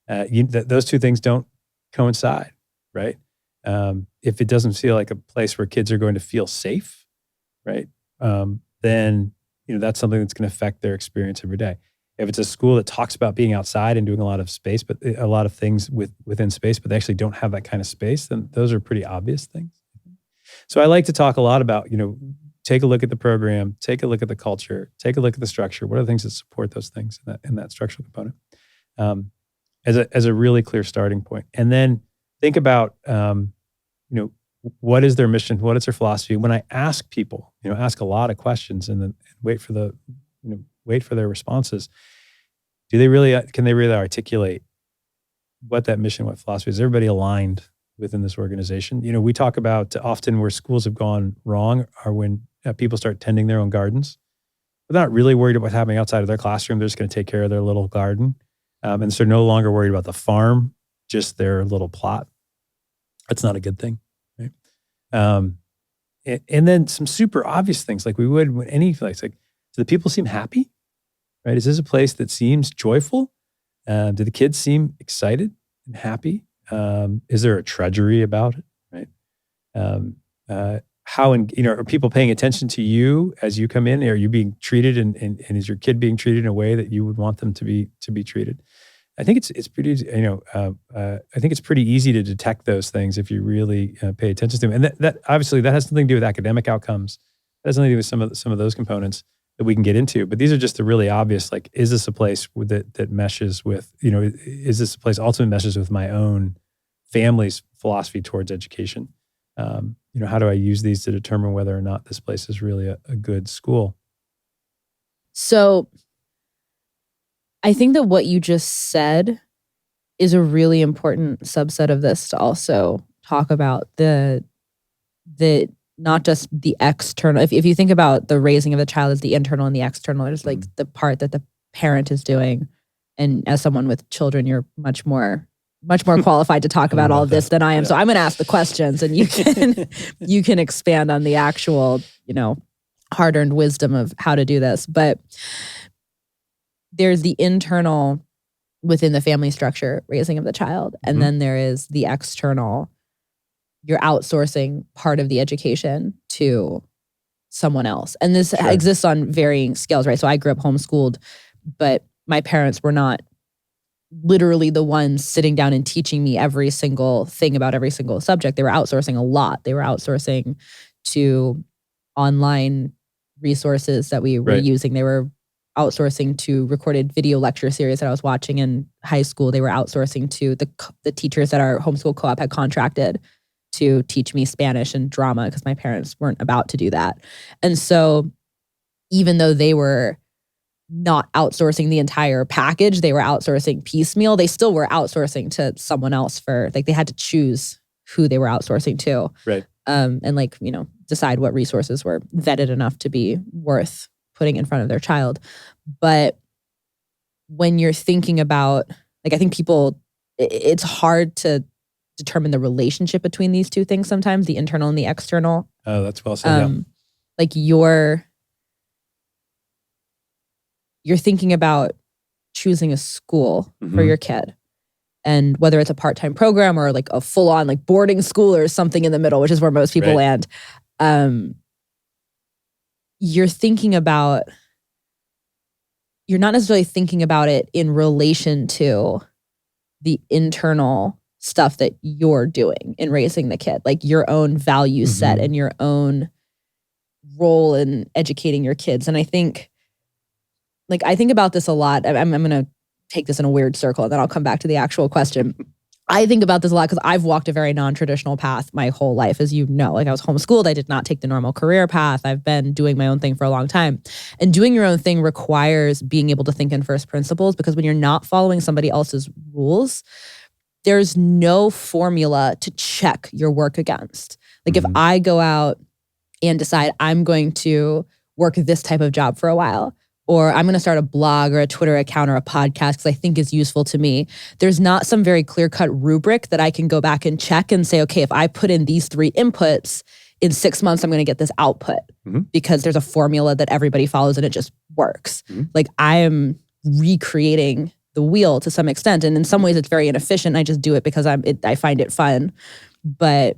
those two things don't coincide, right? If it doesn't feel like a place where kids are going to feel safe, right? Then that's something that's going to affect their experience every day. If it's a school that talks about being outside and doing a lot of space, but a lot of things within space, but they actually don't have that kind of space, then those are pretty obvious things. So I like to talk a lot about, take a look at the program, take a look at the culture, take a look at the structure. What are the things that support those things in that structural component? As a really clear starting point. And then think about, what is their mission? What is their philosophy? When I ask people, ask a lot of questions and then wait for their responses. Can they really articulate what that mission, what philosophy is? Is everybody aligned within this organization? We talk about often where schools have gone wrong are when people start tending their own gardens. They're not really worried about what's happening outside of their classroom. They're just going to take care of their little garden. And so they're no longer worried about the farm, just their little plot. That's not a good thing, right? And then some super obvious things like we would with any place. Like, do the people seem happy? Right? Is this a place that seems joyful? Do the kids seem excited and happy? Is there a treasury about it? Right? Are people paying attention to you as you come in? Are you being treated and is your kid being treated in a way that you would want them to be treated? I think it's pretty, I think it's pretty easy to detect those things if you really pay attention to them. And that obviously that has something to do with academic outcomes. That has something to do with some of those components that we can get into. But these are just the really obvious, like, is this a place that meshes with, is this a place ultimately meshes with my own family's philosophy towards education? How do I use these to determine whether or not this place is really a good school? So I think that what you just said is a really important subset of this to also talk about the not just the external. If you think about the raising of the child as the internal and the external, there's like the part that the parent is doing. And as someone with children, you're much more qualified to talk about all of this than I am. Yeah. So I'm going to ask the questions and you can expand on the actual, hard-earned wisdom of how to do this. But there's the internal within the family structure, raising of the child. And then there is the external, you're outsourcing part of the education to someone else. And this exists on varying scales, right? So I grew up homeschooled, but my parents were not literally the ones sitting down and teaching me every single thing about every single subject. They were outsourcing a lot. They were outsourcing to online resources that we were using. They were outsourcing to recorded video lecture series that I was watching in high school. They were outsourcing to the teachers that our homeschool co-op had contracted to teach me Spanish and drama because my parents weren't about to do that. And so even though they were not outsourcing the entire package, they were outsourcing piecemeal, they still were outsourcing to someone else they had to choose who they were outsourcing to. Right. And decide what resources were vetted enough to be worth putting in front of their child. But when you're thinking about, I think it's hard to determine the relationship between these two things sometimes, the internal and the external. Oh, that's well said. You're thinking about choosing a school for your kid. And whether it's a part-time program or like a full-on like boarding school or something in the middle, which is where most people land. You're not necessarily thinking about it in relation to the internal stuff that you're doing in raising the kid, like your own value set and your own role in educating your kids. And I think about this a lot. I'm going to take this in a weird circle and then I'll come back to the actual question. I think about this a lot because I've walked a very non-traditional path my whole life, as you know. I was homeschooled. I did not take the normal career path. I've been doing my own thing for a long time. And doing your own thing requires being able to think in first principles, because when you're not following somebody else's rules, there's no formula to check your work against. If I go out and decide I'm going to work this type of job for a while, or I'm going to start a blog or a Twitter account or a podcast because I think is useful to me, there's not some very clear-cut rubric that I can go back and check and say, okay, if I put in these 3 inputs, in 6 months, I'm going to get this output because there's a formula that everybody follows and it just works. I am recreating the wheel to some extent. And in some ways, it's very inefficient. I just do it because I find it fun. But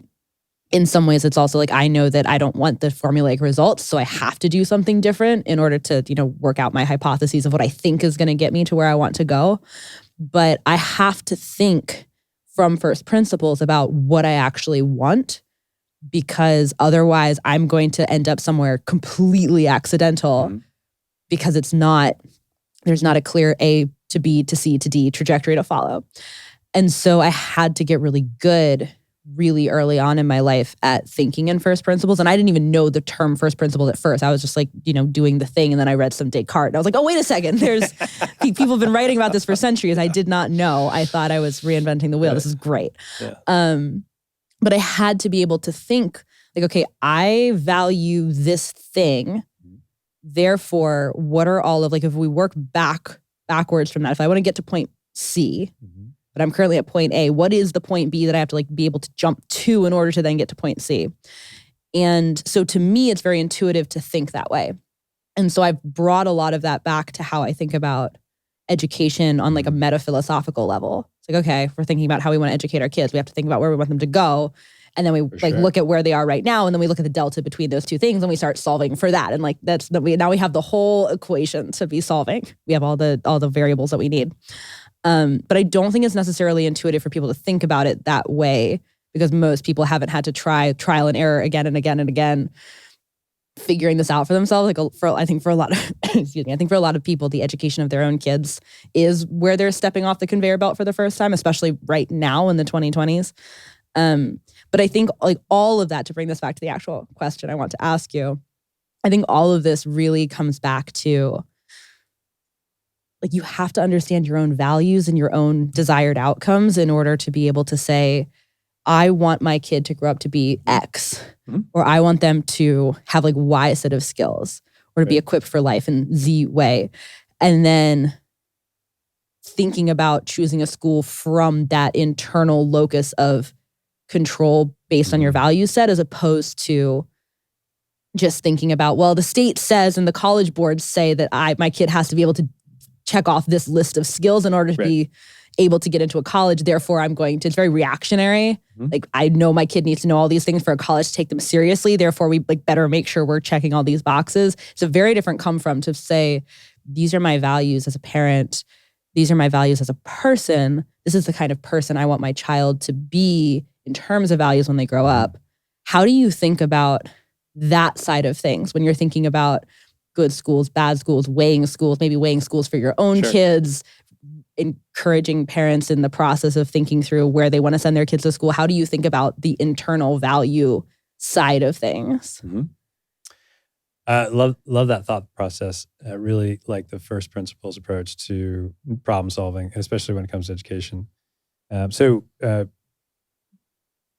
in some ways, it's also I know that I don't want the formulaic results, so I have to do something different in order to, work out my hypotheses of what I think is going to get me to where I want to go. But I have to think from first principles about what I actually want because otherwise I'm going to end up somewhere completely accidental because there's not a clear A to B to C to D trajectory to follow. And so I had to get really good really early on in my life at thinking in first principles. And I didn't even know the term first principles at first. I was just like, doing the thing. And then I read some Descartes. And I was like, oh, wait a second. There's people have been writing about this for centuries. I did not know. I thought I was reinventing the wheel. This is great. Yeah. But I had to be able to think like, okay, I value this thing. Therefore, what are all of, like, if we work backwards from that, if I want to get to point C, but I'm currently at point A, what is the point B that I have to be able to jump to in order to then get to point C? And so to me, it's very intuitive to think that way. And so I've brought a lot of that back to how I think about education on like a meta-philosophical level. It's like, okay, if we're thinking about how we want to educate our kids, we have to think about where we want them to go. And then we look at where they are right now. And then we look at the delta between those two things and we start solving for that. And now we have the whole equation to be solving. We have all the variables that we need. But I don't think it's necessarily intuitive for people to think about it that way because most people haven't had to trial and error again and again and again, figuring this out for themselves. I think for a lot of people, the education of their own kids is where they're stepping off the conveyor belt for the first time, especially right now in the 2020s. But I think like all of that, to bring this back to the actual question I want to ask you, I think all of this really comes back to like you have to understand your own values and your own desired outcomes in order to be able to say, I want my kid to grow up to be X, or I want them to have like Y set of skills, or to be equipped for life in Z way. And then thinking about choosing a school from that internal locus of control based on your value set, as opposed to just thinking about, well, the state says and the college boards say that my kid has to be able to check off this list of skills in order to be able to get into a college. Therefore, it's very reactionary. Like, I know my kid needs to know all these things for a college to take them seriously. Therefore, we better make sure we're checking all these boxes. It's a very different come from to say, these are my values as a parent. These are my values as a person. This is the kind of person I want my child to be in terms of values when they grow up. How do you think about that side of things when you're thinking about good schools, bad schools, maybe weighing schools for your own kids, encouraging parents in the process of thinking through where they want to send their kids to school? How do you think about the internal value side of things? Love that thought process. Really like the first principles approach to problem solving, especially when it comes to education.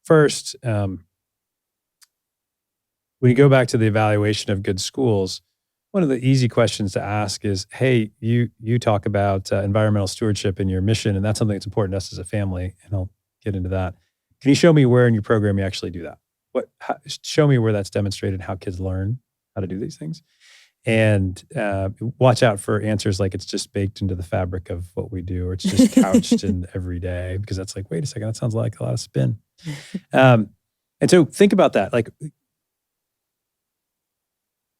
First, when you go back to the evaluation of good schools, one of the easy questions to ask is, hey, you talk about environmental stewardship in your mission, and that's something that's important to us as a family, and I'll get into that. Can you show me where in your program you actually do that? Show me where that's demonstrated, how kids learn how to do these things. And watch out for answers like it's just baked into the fabric of what we do, or it's just couched in every day, because that's like, wait a second, that sounds like a lot of spin. And so think about that. Like,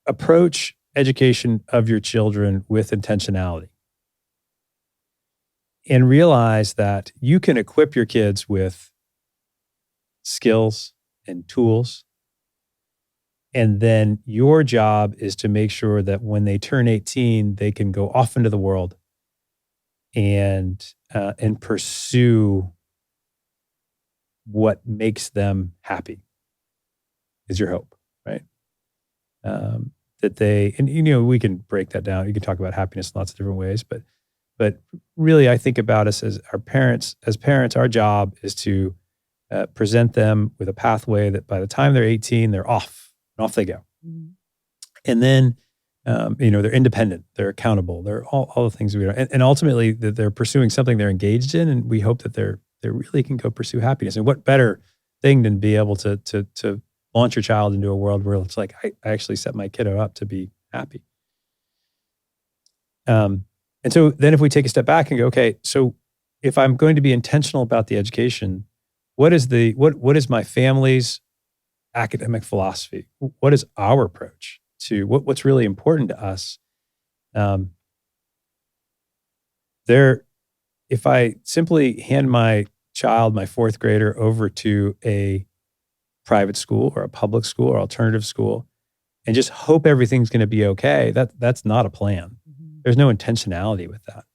approach education of your children with intentionality. And realize that you can equip your kids with skills and tools. And then your job is to make sure that when they turn 18, they can go off into the world and pursue what makes them happy, is your hope, right? We can break that down. You can talk about happiness in lots of different ways, but really I think about us as parents, our job is to present them with a pathway that by the time they're 18, they're off they go. And then, they're independent, they're accountable, they're all the things we do. And ultimately that they're pursuing something they're engaged in. And we hope that they really can go pursue happiness. And what better thing than be able to launch your child into a world where it's like, I actually set my kiddo up to be happy. And so then if we take a step back and go, okay, so if I'm going to be intentional about the education, what is my family's academic philosophy? What is our approach to what's really important to us? If I simply hand my child, my fourth grader, over to a private school or a public school or alternative school and just hope everything's going to be okay, that's not a plan. There's no intentionality with that.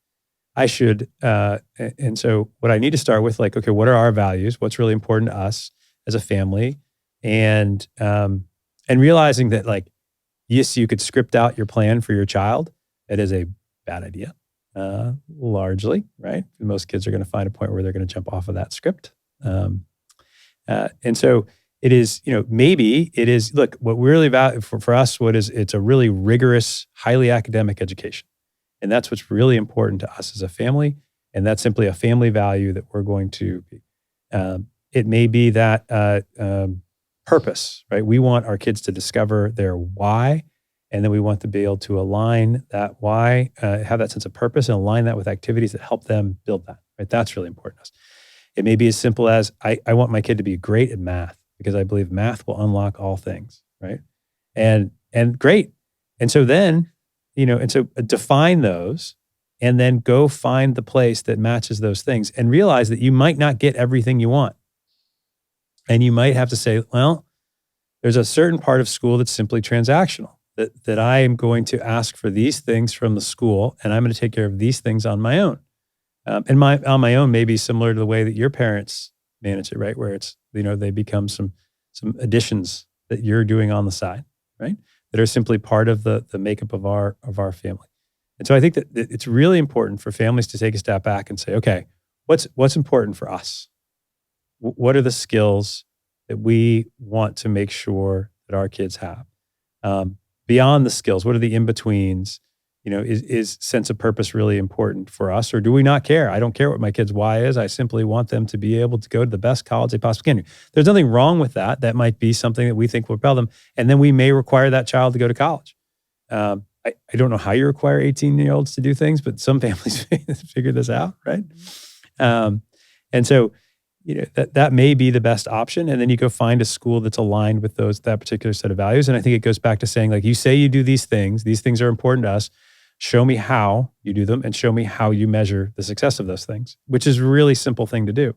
I should, and so what I need to start with, like, okay, what are our values? What's really important to us as a family? And realizing that, like, yes, you could script out your plan for your child. It is a bad idea, largely, right? Most kids are going to find a point where they're going to jump off of that script. And so it is, maybe it is, look, what we really value for us, it's a really rigorous, highly academic education. And that's what's really important to us as a family. And that's simply a family value that we're going to be. It may be that purpose, right? We want our kids to discover their why, and then we want to be able to align that why, have that sense of purpose, and align that with activities that help them build that, right? That's really important to us. It may be as simple as, I want my kid to be great at math because I believe math will unlock all things, right? And great. And so then, define those and then go find the place that matches those things and realize that you might not get everything you want. And you might have to say, well, there's a certain part of school that's simply transactional, that I am going to ask for these things from the school and I'm going to take care of these things on my own. And on my own may be similar to the way that your parents manage it, right? Where it's, they become some additions that you're doing on the side, right? That are simply part of the makeup of our family. And so I think that it's really important for families to take a step back and say, okay, what's important for us? What are the skills that we want to make sure that our kids have? Beyond the skills, what are the in-betweens? Is sense of purpose really important for us, or do we not care? I don't care what my kid's why is. I simply want them to be able to go to the best college they possibly can. There's nothing wrong with that. That might be something that we think will propel them. And then we may require that child to go to college. I don't know how you require 18-year-olds to do things, but some families figure this out, right? And so, that may be the best option. And then you go find a school that's aligned with that particular set of values. And I think it goes back to saying, like, you say you do these things are important to us. Show me how you do them and show me how you measure the success of those things, which is a really simple thing to do.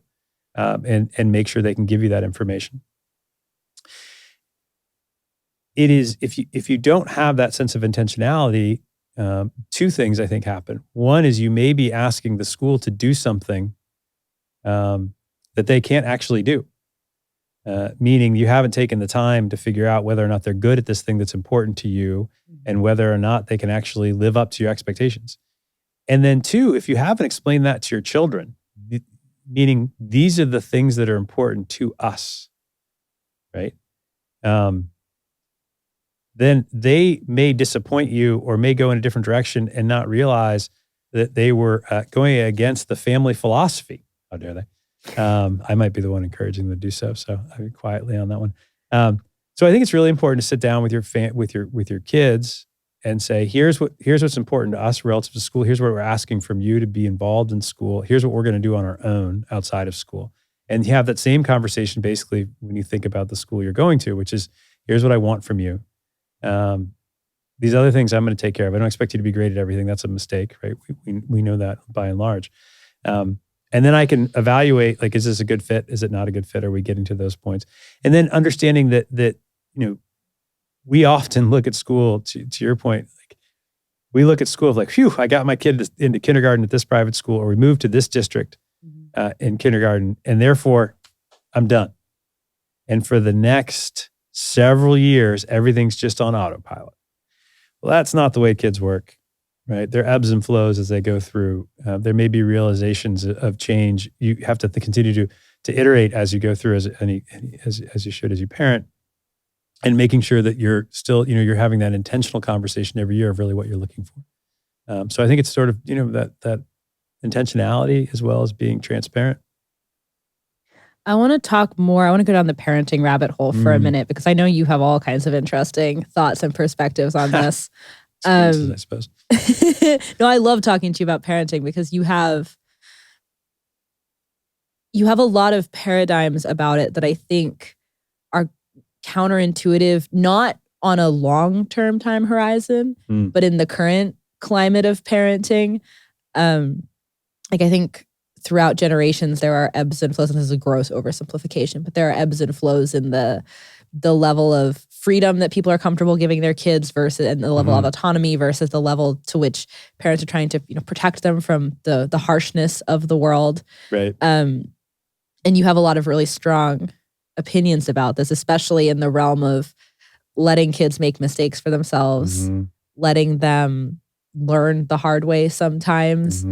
And make sure they can give you that information. It is, if you don't have that sense of intentionality, two things I think happen. One is you may be asking the school to do something that they can't actually do. Meaning you haven't taken the time to figure out whether or not they're good at this thing that's important to you and whether or not they can actually live up to your expectations. And then two, if you haven't explained that to your children, meaning these are the things that are important to us, right? Then they may disappoint you or may go in a different direction and not realize that they were going against the family philosophy. How dare they? I might be the one encouraging them to do so. So I'll be quietly on that one. So I think it's really important to sit down with your kids and say, here's what's important to us relative to school. Here's what we're asking from you to be involved in school. Here's what we're going to do on our own outside of school. And you have that same conversation basically when you think about the school you're going to, which is, here's what I want from you. These other things I'm going to take care of. I don't expect you to be great at everything. That's a mistake, right? We know that by and large. And then I can evaluate, like, is this a good fit? Is it not a good fit? Are we getting to those points? And then understanding that we often look at school, to your point, like, we look at school of like, phew, I got my kid into kindergarten at this private school, or we moved to this district in kindergarten, and therefore I'm done. And for the next several years, everything's just on autopilot. Well, that's not the way kids work, right? There are ebbs and flows as they go through. There may be realizations of change. You have to continue to iterate as you go through, as you should as you parent, and making sure that you're still, you're having that intentional conversation every year of really what you're looking for. So I think it's sort of, that intentionality as well as being transparent. I want to talk more. I want to go down the parenting rabbit hole for a minute, because I know you have all kinds of interesting thoughts and perspectives on this. I suppose. No, I love talking to you about parenting because you have a lot of paradigms about it that I think are counterintuitive, not on a long-term time horizon, but in the current climate of parenting. I think throughout generations, there are ebbs and flows, and this is a gross oversimplification, but there are ebbs and flows in the level of freedom that people are comfortable giving their kids versus, and the level of autonomy versus the level to which parents are trying to, protect them from the harshness of the world. Right. And you have a lot of really strong opinions about this, especially in the realm of letting kids make mistakes for themselves, letting them learn the hard way sometimes,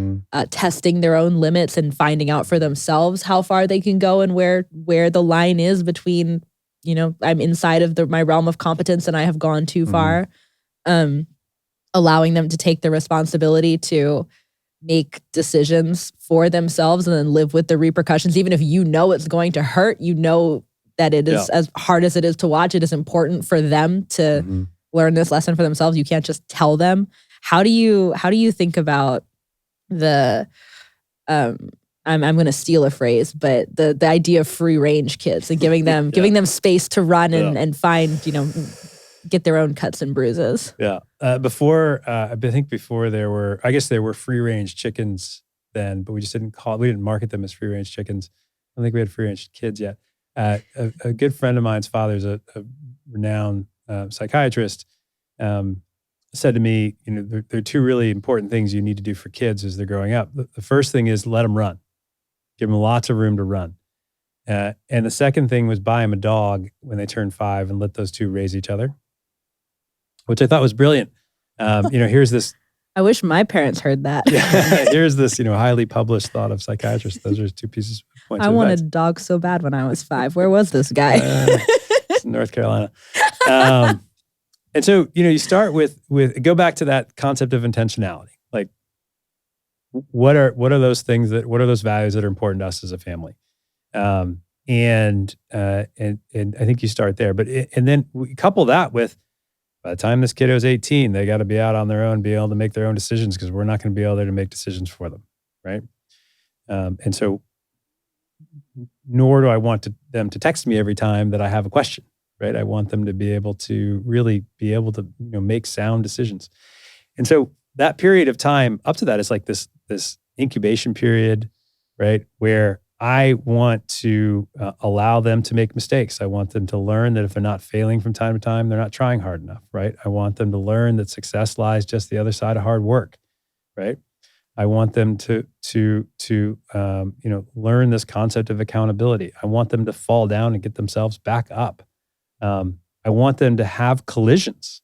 testing their own limits and finding out for themselves how far they can go and where the line is between, I'm inside of my realm of competence and I have gone too far. Allowing them to take the responsibility to make decisions for themselves and then live with the repercussions. Even if it's going to hurt, that it is, as hard as it is to watch, it is important for them to learn this lesson for themselves. You can't just tell them. How do you think about the I'm going to steal a phrase, but the idea of free range kids and giving them space to run and find, get their own cuts and bruises. Yeah. I think before there were free range chickens then, but we didn't market them as free range chickens. I don't think we had free range kids yet. A good friend of mine's father's a renowned psychiatrist, said to me, there are two really important things you need to do for kids as they're growing up. The first thing is let them run. Give them lots of room to run. And the second thing was buy them a dog when they turn 5 and let those two raise each other, which I thought was brilliant. Here's this. I wish my parents heard that. Here's this, highly published thought of psychiatrists. Those are two pieces of points. I wanted a dog so bad when I was 5. Where was this guy? It's in North Carolina. And so, you start with go back to that concept of intentionality. Like, what are those things what are those values that are important to us as a family? And I think you start there, and then we couple that with, by the time this kiddo is 18, they got to be out on their own, be able to make their own decisions, because we're not going to be able to make decisions for them, right? And so, nor do I want them to text me every time that I have a question, right? I want them to be able to really be able to make sound decisions. And so that period of time up to that is like this incubation period, right? Where I want to allow them to make mistakes. I want them to learn that if they're not failing from time to time, they're not trying hard enough, right? I want them to learn that success lies just the other side of hard work, right? I want them to learn this concept of accountability. I want them to fall down and get themselves back up. I want them to have collisions,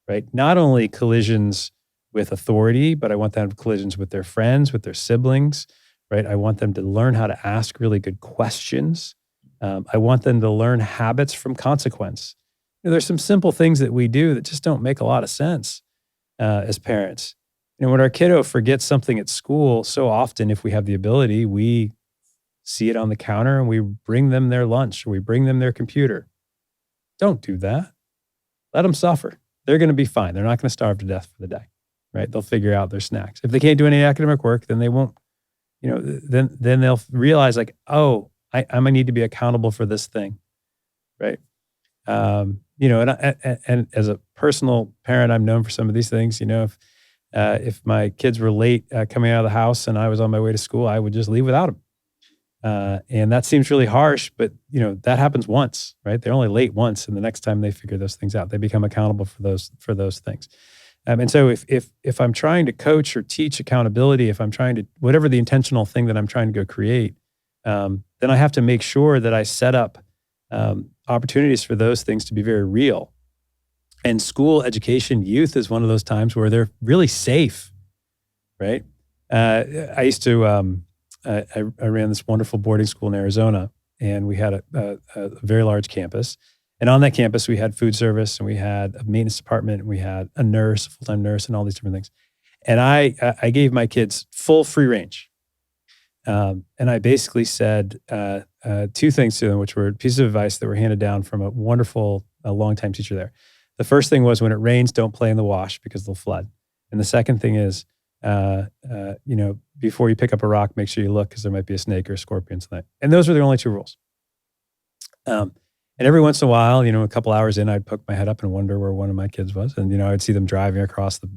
right? Not only collisions with authority, but I want them to have collisions with their friends, with their siblings, right? I want them to learn how to ask really good questions. I want them to learn habits from consequence. There's some simple things that we do that just don't make a lot of sense as parents. When our kiddo forgets something at school, so often, if we have the ability, we see it on the counter and we bring them their lunch, or we bring them their computer. Don't do that. Let them suffer. They're going to be fine. They're not going to starve to death for the day, right? They'll figure out their snacks. If they can't do any academic work, then they won't, then they'll realize like, oh, I need to be accountable for this thing, right? And as a personal parent, I'm known for some of these things. If my kids were late coming out of the house and I was on my way to school, I would just leave without them. And that seems really harsh, but that happens once, right? They're only late once, and the next time they figure those things out, they become accountable for those things. And so if I'm trying to coach or teach accountability, if I'm trying to, whatever the intentional thing that I'm trying to go create, then I have to make sure that I set up opportunities for those things to be very real. And school education, youth is one of those times where they're really safe, right? I used to, I ran this wonderful boarding school in Arizona, and we had a very large campus. And on that campus, we had food service, and we had a maintenance department, and we had a nurse, a full-time nurse, and all these different things. And I gave my kids full free range. And I basically said two things to them, which were pieces of advice that were handed down from a wonderful, longtime teacher there. The first thing was, when it rains, don't play in the wash because they'll flood. And the second thing is, before you pick up a rock, make sure you look, because there might be a snake or a scorpion tonight. And those were the only two rules. And every once in a while, a couple hours in, I'd poke my head up and wonder where one of my kids was. And, I'd see them driving across the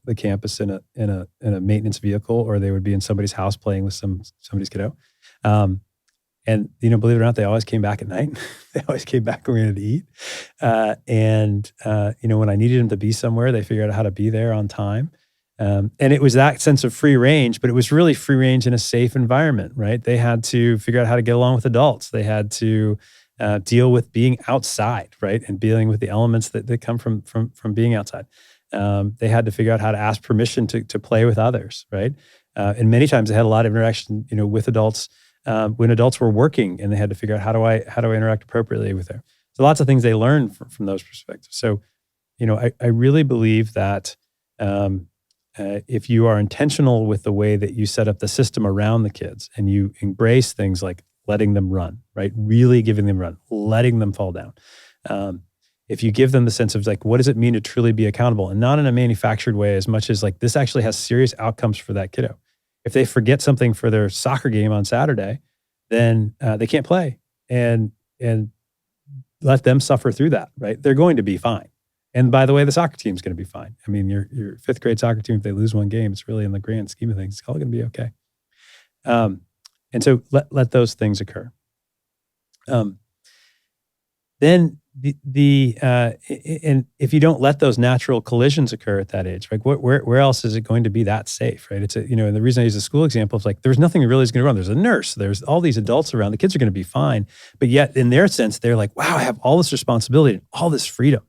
the campus in a maintenance vehicle, or they would be in somebody's house playing with somebody's kiddo. And believe it or not, they always came back at night. They always came back when we had to eat. And when I needed them to be somewhere, they figured out how to be there on time. And it was that sense of free range, but it was really free range in a safe environment, right? They had to figure out how to get along with adults. They had to deal with being outside, right? And dealing with the elements that come from being outside. They had to figure out how to ask permission to play with others, right? And many times they had a lot of interaction, with adults when adults were working, and they had to figure out how do I interact appropriately with them. So lots of things they learned from those perspectives. So, I really believe that if you are intentional with the way that you set up the system around the kids, and you embrace things like letting them run, right? Really giving them run, letting them fall down. If you give them the sense of like, what does it mean to truly be accountable, and not in a manufactured way as much as like, this actually has serious outcomes for that kiddo. If they forget something for their soccer game on Saturday, then they can't play, and let them suffer through that, right? They're going to be fine. And by the way, the soccer team's going to be fine. I mean, your fifth grade soccer team, if they lose one game, it's really, in the grand scheme of things, it's all going to be okay. And so let those things occur. Then and if you don't let those natural collisions occur at that age, right? Where else is it going to be that safe, right? It's and the reason I use the school example is like, there's nothing really is going to run. There's a nurse, there's all these adults around. The kids are going to be fine, but yet in their sense, they're like, wow, I have all this responsibility and all this freedom,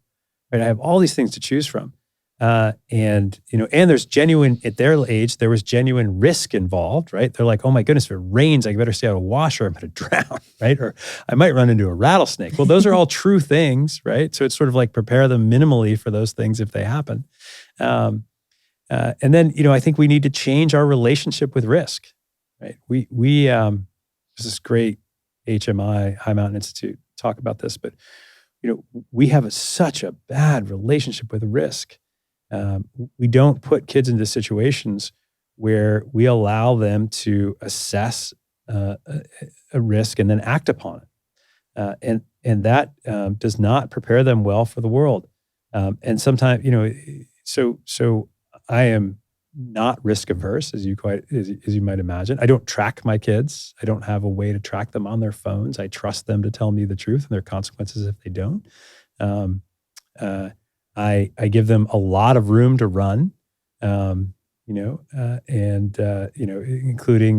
right? I have all these things to choose from, and there's genuine, at their age, there was genuine risk involved, right? They're like, oh my goodness, if it rains, I better stay out of wash, or I'm going to drown, right? Or I might run into a rattlesnake. Well, those are all true things, right? So it's sort of like, prepare them minimally for those things if they happen. And then, I think we need to change our relationship with risk, right? We there's this great HMI, High Mountain Institute, talk about this, but we have such a bad relationship with risk. We don't put kids into situations where we allow them to assess a risk and then act upon it, and that does not prepare them well for the world. And sometimes, so I am not risk averse, as you might imagine. I don't track my kids. I don't have a way to track them on their phones. I trust them to tell me the truth, and there are consequences if they don't. I give them a lot of room to run, including,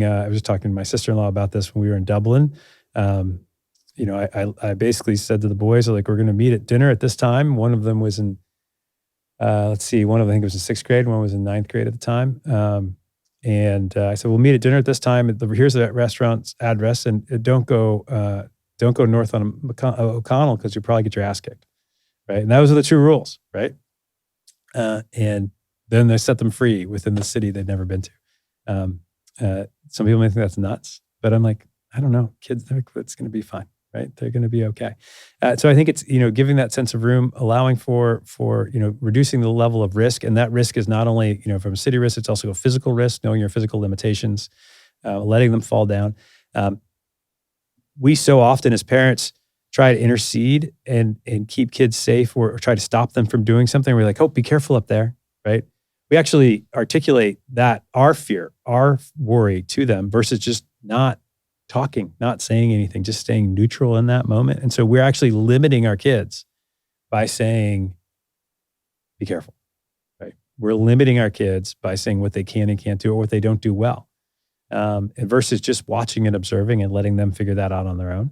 I was just talking to my sister-in-law about this when we were in Dublin. I basically said to the boys, like, we're going to meet at dinner at this time. One of them was in, one of them, I think it was in 6th grade. One was in 9th grade at the time. And I said, we'll meet at dinner at this time. Here's the restaurant's address, and don't go north on O'Connell, because you'll probably get your ass kicked. Right. And those are the 2 rules. Right. And then they set them free within the city they'd never been to. Some people may think that's nuts, but I'm like, I don't know. Kids, it's going to be fine. Right. They're going to be okay. So I think it's, giving that sense of room, allowing for reducing the level of risk. And that risk is not only, from a city risk, it's also a physical risk, knowing your physical limitations, letting them fall down. We so often as parents try to intercede and keep kids safe, or try to stop them from doing something. We're like, oh, be careful up there, right? We actually articulate that, our fear, our worry to them, versus just not talking, not saying anything, just staying neutral in that moment. And so we're actually limiting our kids by saying, be careful, right? We're limiting our kids by saying what they can and can't do, or what they don't do well, and versus just watching and observing and letting them figure that out on their own.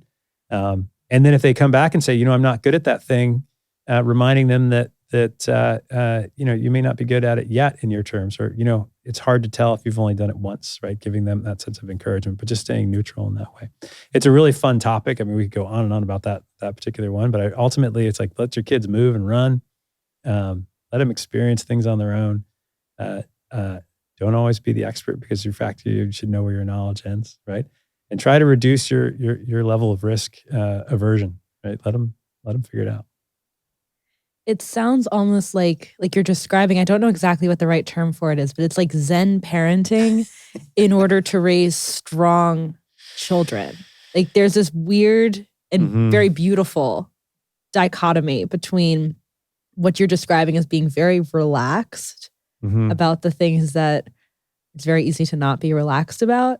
And then if they come back and say, I'm not good at that thing, reminding them that you may not be good at it yet in your terms, or, it's hard to tell if you've only done it once, right? Giving them that sense of encouragement, but just staying neutral in that way. It's a really fun topic. I mean, we could go on and on about that particular one, but ultimately it's like, let your kids move and run. Let them experience things on their own. Don't always be the expert, because in fact, you should know where your knowledge ends, right? And try to reduce your level of risk aversion, right? Let them figure it out. It sounds almost like you're describing, I don't know exactly what the right term for it is, but it's like Zen parenting in order to raise strong children. Like, there's this weird and very beautiful dichotomy between what you're describing as being very relaxed about the things that it's very easy to not be relaxed about,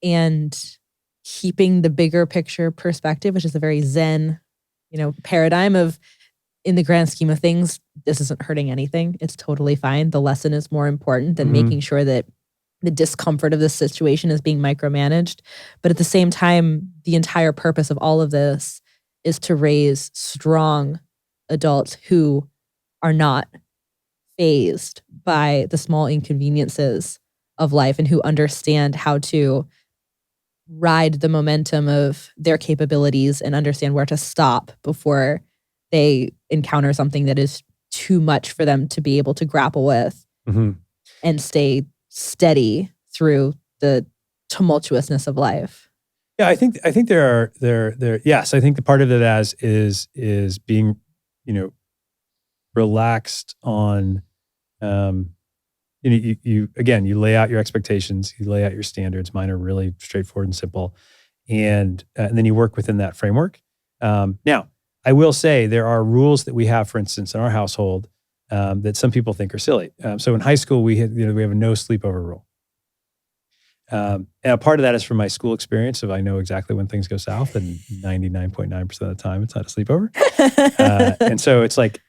and keeping the bigger picture perspective, which is a very Zen, paradigm of, in the grand scheme of things, this isn't hurting anything. It's totally fine. The lesson is more important than making sure that the discomfort of this situation is being micromanaged. But at the same time, the entire purpose of all of this is to raise strong adults who are not fazed by the small inconveniences of life and who understand how to ride the momentum of their capabilities and understand where to stop before they encounter something that is too much for them to be able to grapple with and stay steady through the tumultuousness of life. Yeah, I think there yes, I think the part of it is being, relaxed on, you lay out your expectations, you lay out your standards. Mine are really straightforward and simple, and then you work within that framework. Now, I will say there are rules that we have, for instance, in our household that some people think are silly. So in high school, we have a no sleepover rule. And a part of that is from my school experience of I know exactly when things go south, and 99.9% of the time it's not a sleepover. And so it's like,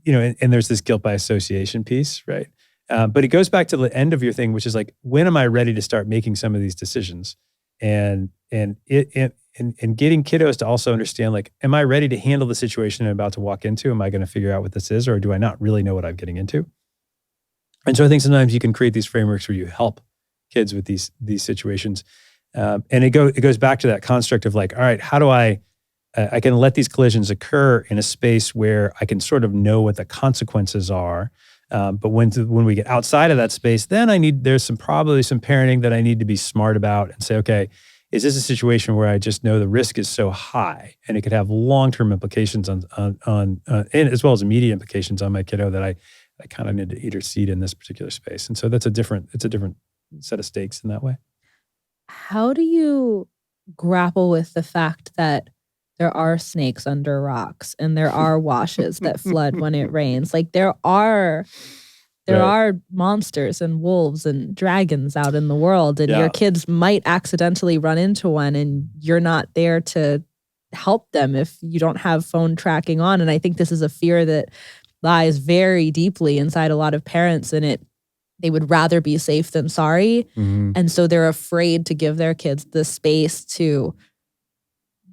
and there's this guilt by association piece, right? But it goes back to the end of your thing, which is like, when am I ready to start making some of these decisions? And getting kiddos to also understand, like, am I ready to handle the situation I'm about to walk into? Am I going to figure out what this is, or do I not really know what I'm getting into? And so I think sometimes you can create these frameworks where you help kids with these situations. And it goes back to that construct of like, all right, how do I can let these collisions occur in a space where I can sort of know what the consequences are. But when we get outside of that space, then there's probably some parenting that I need to be smart about and say, okay, is this a situation where I just know the risk is so high and it could have long-term implications on and as well as immediate implications on my kiddo that I kind of need to eat or seed in this particular space. And so it's a different set of stakes in that way. How do you grapple with the fact that there are snakes under rocks and there are washes that flood when it rains? Like there are monsters and wolves and dragons out in the world, and your kids might accidentally run into one and you're not there to help them if you don't have phone tracking on. And I think this is a fear that lies very deeply inside a lot of parents, and they would rather be safe than sorry. And so they're afraid to give their kids the space to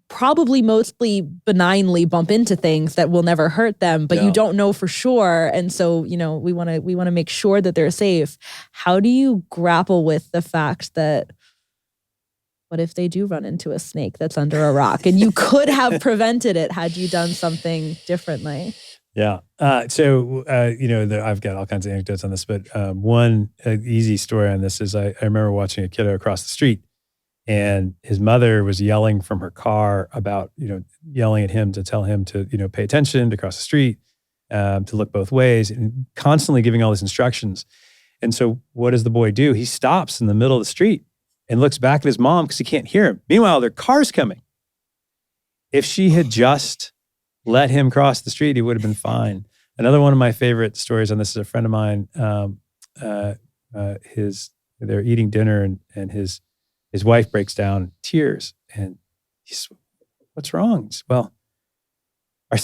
probably mostly benignly bump into things that will never hurt them, but you don't know for sure. And so, we want to make sure that they're safe. How do you grapple with the fact that what if they do run into a snake that's under a rock and you could have prevented it had you done something differently? Yeah. So I've got all kinds of anecdotes on this, but one easy story on this is I remember watching a kiddo across the street, and his mother was yelling from her car about, yelling at him to tell him to, pay attention, to cross the street, to look both ways, and constantly giving all these instructions. And so what does the boy do? He stops in the middle of the street and looks back at his mom because he can't hear him. Meanwhile, their car's coming. If she had just let him cross the street, he would have been fine. Another one of my favorite stories on this is a friend of mine. They're eating dinner, and his wife breaks down in tears, and he's, "What's wrong?" He said, "Well, our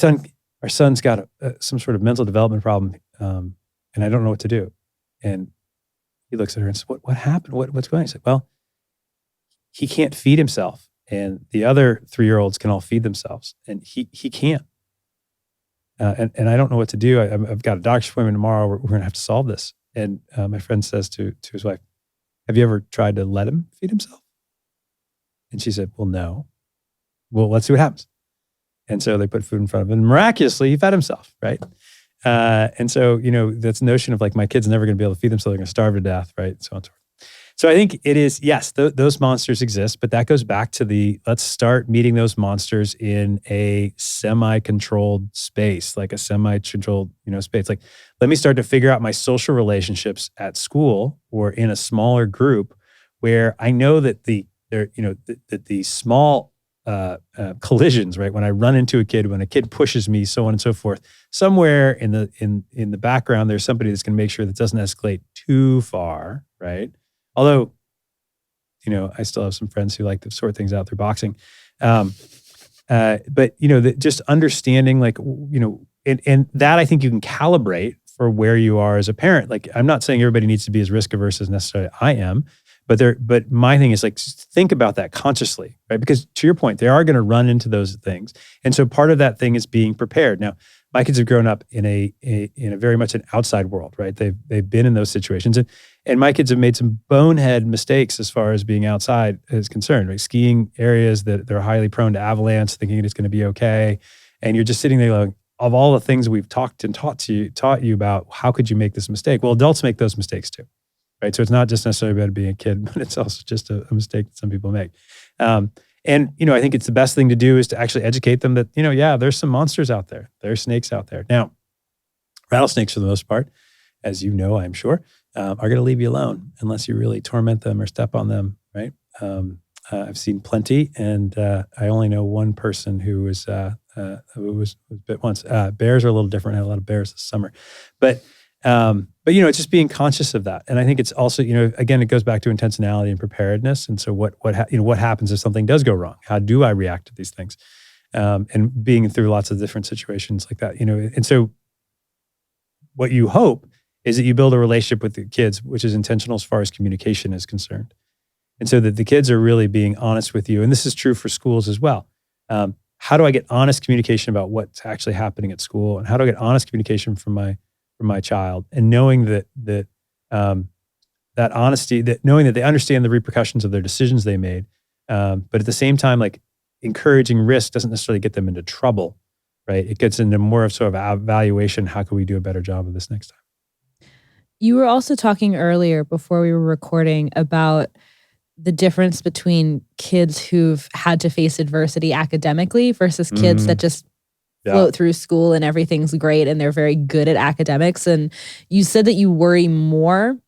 son's got some sort of mental development problem, and I don't know what to do." And he looks at her and says, "What happened? What's going on?" He said, "Well, he can't feed himself, and the other 3-year-olds can all feed themselves, and he can't. And I don't know what to do. I've got a doctor's appointment tomorrow. We're going to have to solve this." And my friend says to his wife, "Have you ever tried to let him feed himself?" And she said, "Well, no." "Well, let's see what happens." And so they put food in front of him, and miraculously, he fed himself, right? And so, that's the notion of like, my kid's never going to be able to feed themselves. They're going to starve to death, right? So on and so forth. So I think it is, yes, those monsters exist, but that goes back to let's start meeting those monsters in a semi-controlled space, like a semi-controlled, space. Like, let me start to figure out my social relationships at school or in a smaller group where I know that the small collisions, right? When I run into a kid, when a kid pushes me, so on and so forth. Somewhere in the background, there's somebody that's going to make sure that doesn't escalate too far, right? Although, I still have some friends who like to sort things out through boxing. But just understanding, like, and that I think you can calibrate for where you are as a parent. Like, I'm not saying everybody needs to be as risk averse as necessarily I am, but my thing is, like, think about that consciously, right? Because to your point, they are going to run into those things. And so part of that thing is being prepared. Now, my kids have grown up in a very much an outside world, right? They've been in those situations. And my kids have made some bonehead mistakes as far as being outside is concerned, right? Skiing areas that they're highly prone to avalanche, thinking it's going to be okay. And you're just sitting there like, of all the things we've talked and taught you about, how could you make this mistake? Well, adults make those mistakes too, right? So it's not just necessarily about being a kid, but it's also just a mistake that some people make. And I think it's the best thing to do is to actually educate them that, there's some monsters out there. There's snakes out there. Now, rattlesnakes for the most part, as you know, I'm sure, are going to leave you alone unless you really torment them or step on them, right? I've seen plenty, and I only know one person who was bit once. Bears are a little different. I had a lot of bears this summer, but it's just being conscious of that. And I think it's also, again, it goes back to intentionality and preparedness. And so what happens if something does go wrong? How do I react to these things? And being through lots of different situations like that, and so what you hope is that you build a relationship with the kids, which is intentional as far as communication is concerned. And so that the kids are really being honest with you. And this is true for schools as well. How do I get honest communication about what's actually happening at school? And how do I get honest communication from my child? And knowing that honesty, that knowing that they understand the repercussions of their decisions they made. But at the same time, like, encouraging risk doesn't necessarily get them into trouble, right? It gets into more of sort of evaluation. How can we do a better job of this next time? You were also talking earlier before we were recording about the difference between kids who've had to face adversity academically versus kids that just float through school and everything's great and they're very good at academics. And you said that you worry more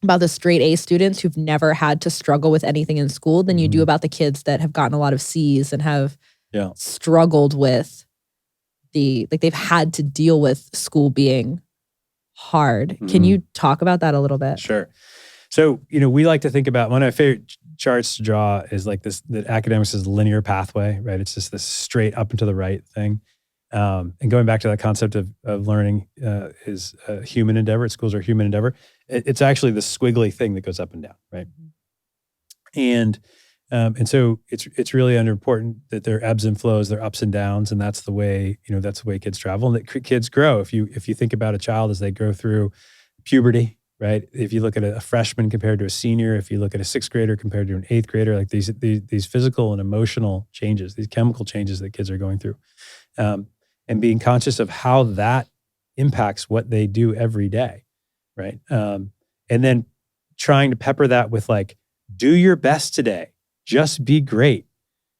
about the straight A students who've never had to struggle with anything in school than you do about the kids that have gotten a lot of C's and have struggled with they've had to deal with school being hard. Can you talk about that a little bit? Sure. So, we like to think about, one of my favorite charts to draw is like this, that academics is a linear pathway, right? It's just this straight up and to the right thing. And going back to that concept of learning is a human endeavor. Schools are a human endeavor. It's actually the squiggly thing that goes up and down, right? And so it's really important that there are ebbs and flows, there are ups and downs, and that's the way kids travel and that kids grow. If you think about a child as they go through puberty, right? If you look at a freshman compared to a senior, if you look at a sixth grader compared to an eighth grader, like these physical and emotional changes, these chemical changes that kids are going through, and being conscious of how that impacts what they do every day, right? And then trying to pepper that with, like, do your best today, just be great,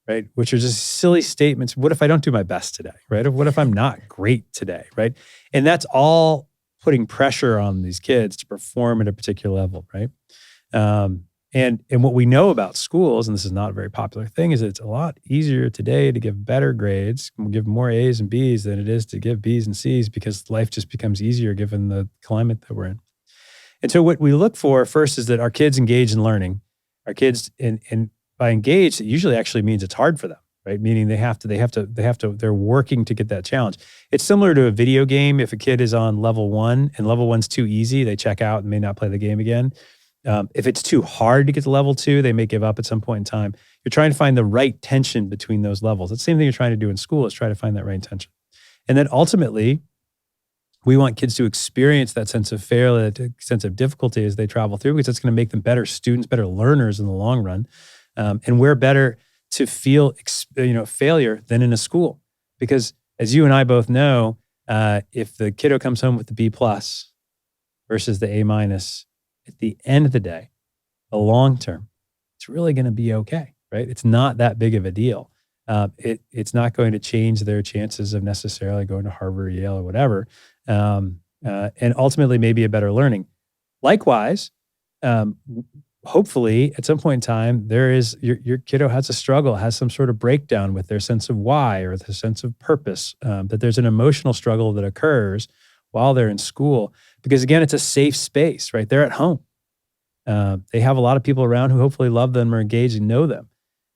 right? Which are just silly statements. What if I don't do my best today, right? Or what if I'm not great today, right? And that's all putting pressure on these kids to perform at a particular level, right? And what we know about schools, and this is not a very popular thing, is that it's a lot easier today to give better grades, give more A's and B's than it is to give B's and C's, because life just becomes easier given the climate that we're in. And so what we look for first is that our kids engage in learning. Our kids, and by engaged, it usually actually means it's hard for them, right? Meaning they're working to get that challenge. It's similar to a video game. If a kid is on level 1 and level 1's too easy, they check out and may not play the game again. If it's too hard to get to level 2, they may give up at some point in time. You're trying to find the right tension between those levels. It's the same thing you're trying to do in school, is try to find that right tension. And then ultimately, we want kids to experience that sense of failure, that sense of difficulty as they travel through, because that's going to make them better students, better learners in the long run. And we're better to feel failure than in a school. Because as you and I both know, if the kiddo comes home with the B+ versus the A-, at the end of the day, the long term, it's really going to be okay, right? It's not that big of a deal. It's not going to change their chances of necessarily going to Harvard or Yale or whatever. And ultimately maybe a better learning. Likewise, hopefully at some point in time, your kiddo has a struggle, has some sort of breakdown with their sense of why or their sense of purpose, that there's an emotional struggle that occurs while they're in school. Because again, it's a safe space, right? They're at home. They have a lot of people around who hopefully love them or engage and know them.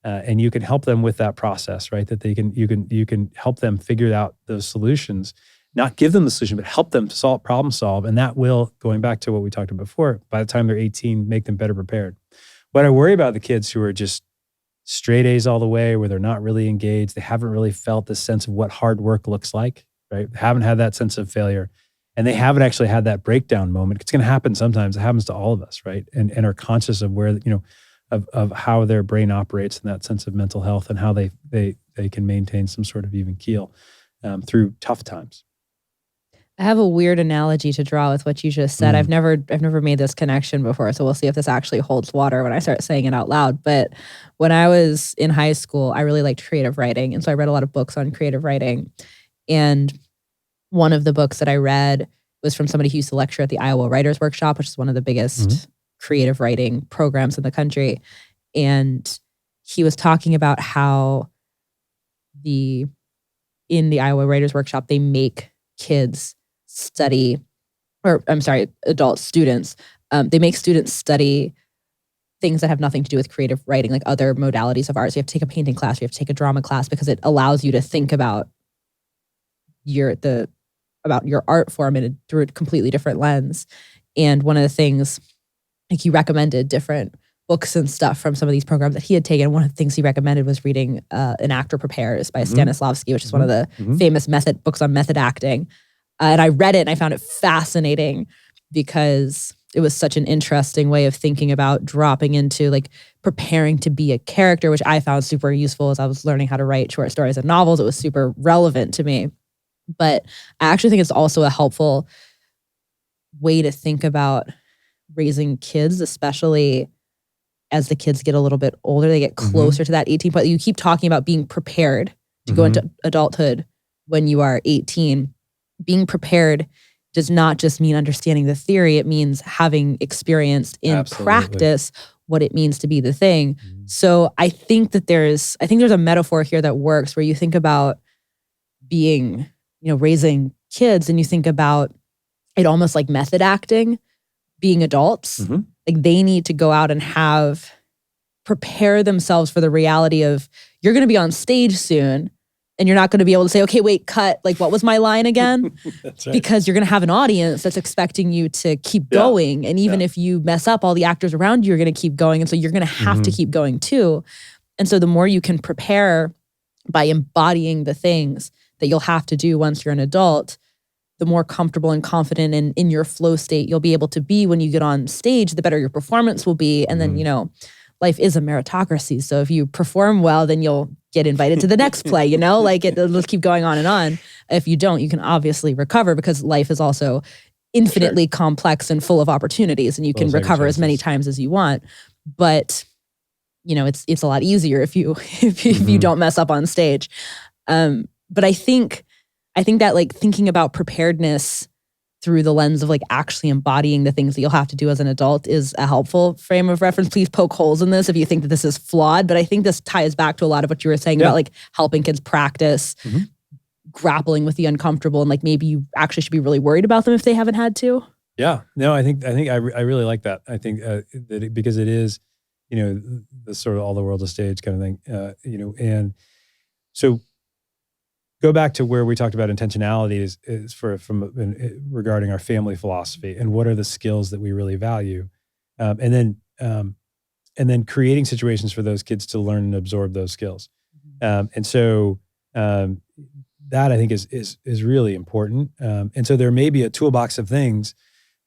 And you can help them with that process, right? That you can help them figure out those solutions, not give them the solution, but help them to problem solve. And that will, going back to what we talked about before, by the time they're 18, make them better prepared. What I worry about the kids who are just straight A's all the way, where they're not really engaged, they haven't really felt the sense of what hard work looks like, right? They haven't had that sense of failure. And they haven't actually had that breakdown moment. It's going to happen sometimes. It happens to all of us, right? And are conscious of where, of how their brain operates and that sense of mental health and how they can maintain some sort of even keel through tough times. I have a weird analogy to draw with what you just said. I've never made this connection before, so we'll see if this actually holds water when I start saying it out loud. But when I was in high school, I really liked creative writing, and so I read a lot of books on creative writing. And one of the books that I read was from somebody who used to lecture at the Iowa Writers Workshop, which is one of the biggest creative writing programs in the country. And he was talking about how in the Iowa Writers Workshop, they make kids study, adult students. They make students study things that have nothing to do with creative writing, like other modalities of arts. You have to take a painting class, you have to take a drama class, because it allows you to think about your art form through a completely different lens. And one of the things, like, he recommended different books and stuff from some of these programs that he had taken. One of the things he recommended was reading An Actor Prepares by Stanislavski, which is one of the famous books on method acting. And I read it and I found it fascinating because it was such an interesting way of thinking about dropping into, like, preparing to be a character, which I found super useful as I was learning how to write short stories and novels. It was super relevant to me. But I actually think it's also a helpful way to think about raising kids, especially as the kids get a little bit older, they get closer to that 18 point. You keep talking about being prepared to go into adulthood when you are 18. Being prepared does not just mean understanding the theory. It means having experienced in practice what it means to be the thing. So I think that there's a metaphor here that works, where you think about being, raising kids, and you think about it almost like method acting, being adults. Like, they need to go out and prepare themselves for the reality of, you're going to be on stage soon, and you're not going to be able to say, okay, wait, cut. Like, what was my line again? That's right. Because you're going to have an audience that's expecting you to keep going. And even if you mess up, all the actors around you are going to keep going. And so you're going to have to keep going too. And so the more you can prepare by embodying the things that you'll have to do once you're an adult, the more comfortable and confident and in your flow state you'll be able to be when you get on stage, the better your performance will be. And then, life is a meritocracy. So if you perform well, then you'll get invited to the next play, like it'll keep going on and on. If you don't, you can obviously recover, because life is also infinitely complex and full of opportunities, and you can recover as many times as you want. But, it's a lot easier if you don't mess up on stage. But I think that, like, thinking about preparedness through the lens of, like, actually embodying the things that you'll have to do as an adult is a helpful frame of reference. Please poke holes in this if you think that this is flawed. But I think this ties back to a lot of what you were saying about, like, helping kids practice grappling with the uncomfortable, and, like, maybe you actually should be really worried about them if they haven't had to. Yeah, no, I think I really like that. I think because it is, the sort of all the world's a stage kind of thing, and so. Go back to where we talked about intentionality is regarding our family philosophy, and what are the skills that we really value, and then creating situations for those kids to learn and absorb those skills, and so that, I think, is really important, and so there may be a toolbox of things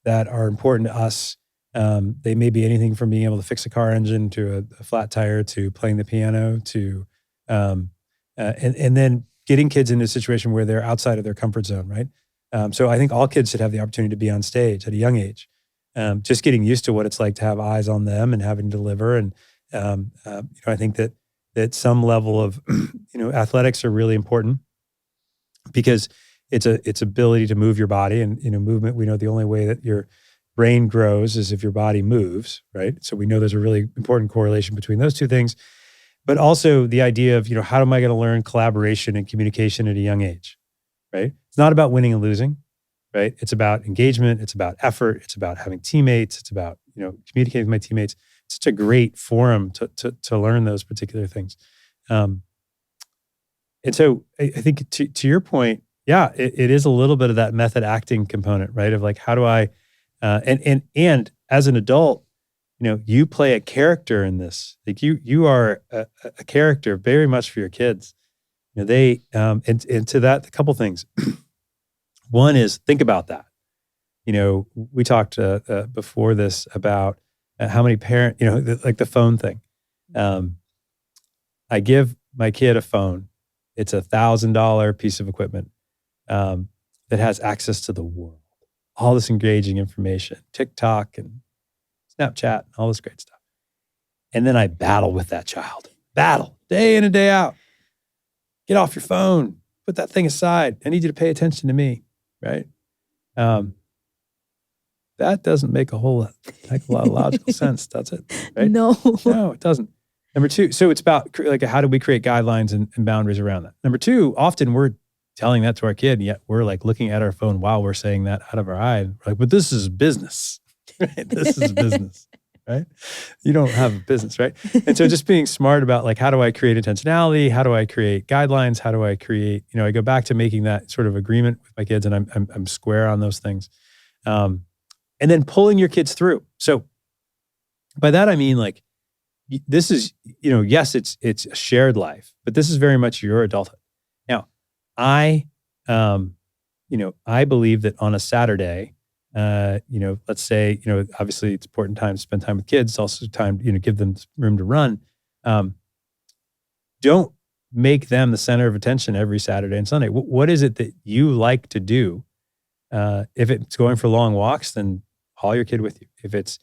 that are important to us. They may be anything from being able to fix a car engine to a flat tire to playing the piano to and then getting kids into a situation where they're outside of their comfort zone, right? So I think all kids should have the opportunity to be on stage at a young age. Just getting used to what it's like to have eyes on them and having to deliver. And I think that some level of athletics are really important, because it's ability to move your body, and movement. We know the only way that you're brain grows is if your body moves, right? So we know there's a really important correlation between those two things. But also the idea of, how am I going to learn collaboration and communication at a young age, right? It's not about winning and losing, right? It's about engagement. It's about effort. It's about having teammates. It's about, communicating with my teammates. It's such a great forum to learn those particular things. And so I think to your point, yeah, it is a little bit of that method acting component, right? Of like, how do I, and as an adult, you play a character in this. Like you are a character very much for your kids. They, and to that, a couple things. One is think about that. We talked before this about how many parents, like the phone thing. I give my kid a phone. It's $1,000 piece of equipment that has access to the world, all this engaging information, TikTok and Snapchat, all this great stuff. And then I battle with that child. Battle day in and day out. Get off your phone. Put that thing aside. I need you to pay attention to me, right? That doesn't make a whole heck of a lot of logical sense, does it? Right? No, it doesn't. Number two, so it's about like how do we create guidelines and boundaries around that? Number two, often we're telling that to our kid, and yet we're like looking at our phone while we're saying that out of our eye. We're like, but this is business. Right? This is business, right? You don't have a business, right? And so just being smart about like, how do I create intentionality? How do I create guidelines? How do I create, I go back to making that sort of agreement with my kids, and I'm square on those things. And then pulling your kids through. So by that, I mean like, this is, yes, it's a shared life, but this is very much your adulthood. Now, I believe that on a Saturday, let's say, obviously it's important time to spend time with kids. It's also time, give them room to run. Don't make them the center of attention every Saturday and Sunday. What is it that you like to do? If it's going for long walks, then haul your kid with you. If it's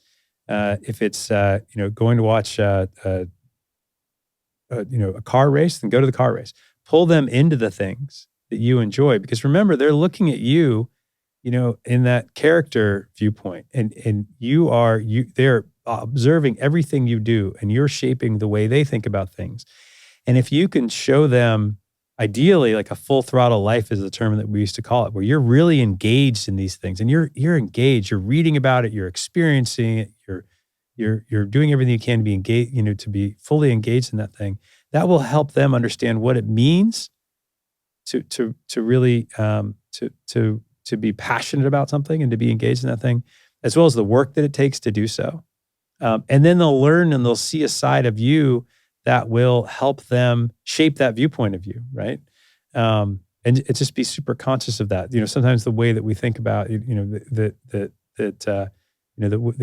going to watch a car race, then go to the car race. Pull them into the things that you enjoy, because remember, they're looking at you, in that character viewpoint, and they're observing everything you do, and you're shaping the way they think about things. And if you can show them, ideally, like a full throttle life is the term that we used to call it, where you're really engaged in these things, and you're engaged, you're reading about it, you're experiencing it, you're doing everything you can to be engaged, to be fully engaged in that thing. That will help them understand what it means to really to be passionate about something and to be engaged in that thing, as well as the work that it takes to do so. And then they'll learn and they'll see a side of you that will help them shape that viewpoint of you, right? And it's just be super conscious of that. Sometimes the way that we think about, the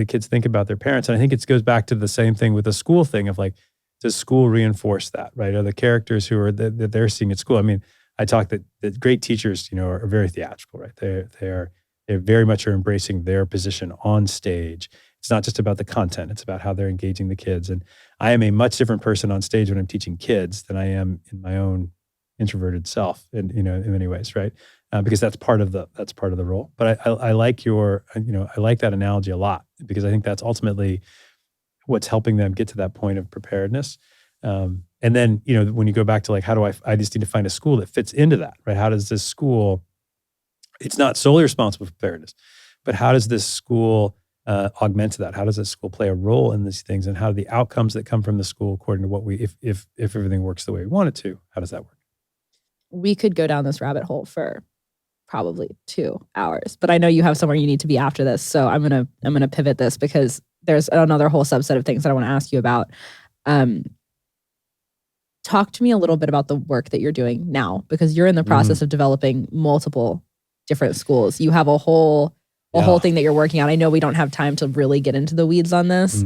kids think about their parents, and I think it goes back to the same thing with the school thing of like, does school reinforce that, right? Are the characters who are that they're seeing at school? I mean, I talk that great teachers, are very theatrical, right? They very much are embracing their position on stage. It's not just about the content; it's about how they're engaging the kids. And I am a much different person on stage when I'm teaching kids than I am in my own introverted self, in many ways, right? Because that's part of the role. But I like I like that analogy a lot, because I think that's ultimately what's helping them get to that point of preparedness. And then, when you go back to like, how do I just need to find a school that fits into that, right? How does this school, it's not solely responsible for preparedness, but how does this school augment that? How does this school play a role in these things? And how do the outcomes that come from the school, according to what if everything works the way we want it to, how does that work? We could go down this rabbit hole for probably 2 hours, but I know you have somewhere you need to be after this. So I'm going to pivot this, because there's another whole subset of things that I want to ask you about. Talk to me a little bit about the work that you're doing now, because you're in the process of developing multiple different schools. You have a whole thing that you're working on. I know we don't have time to really get into the weeds on this.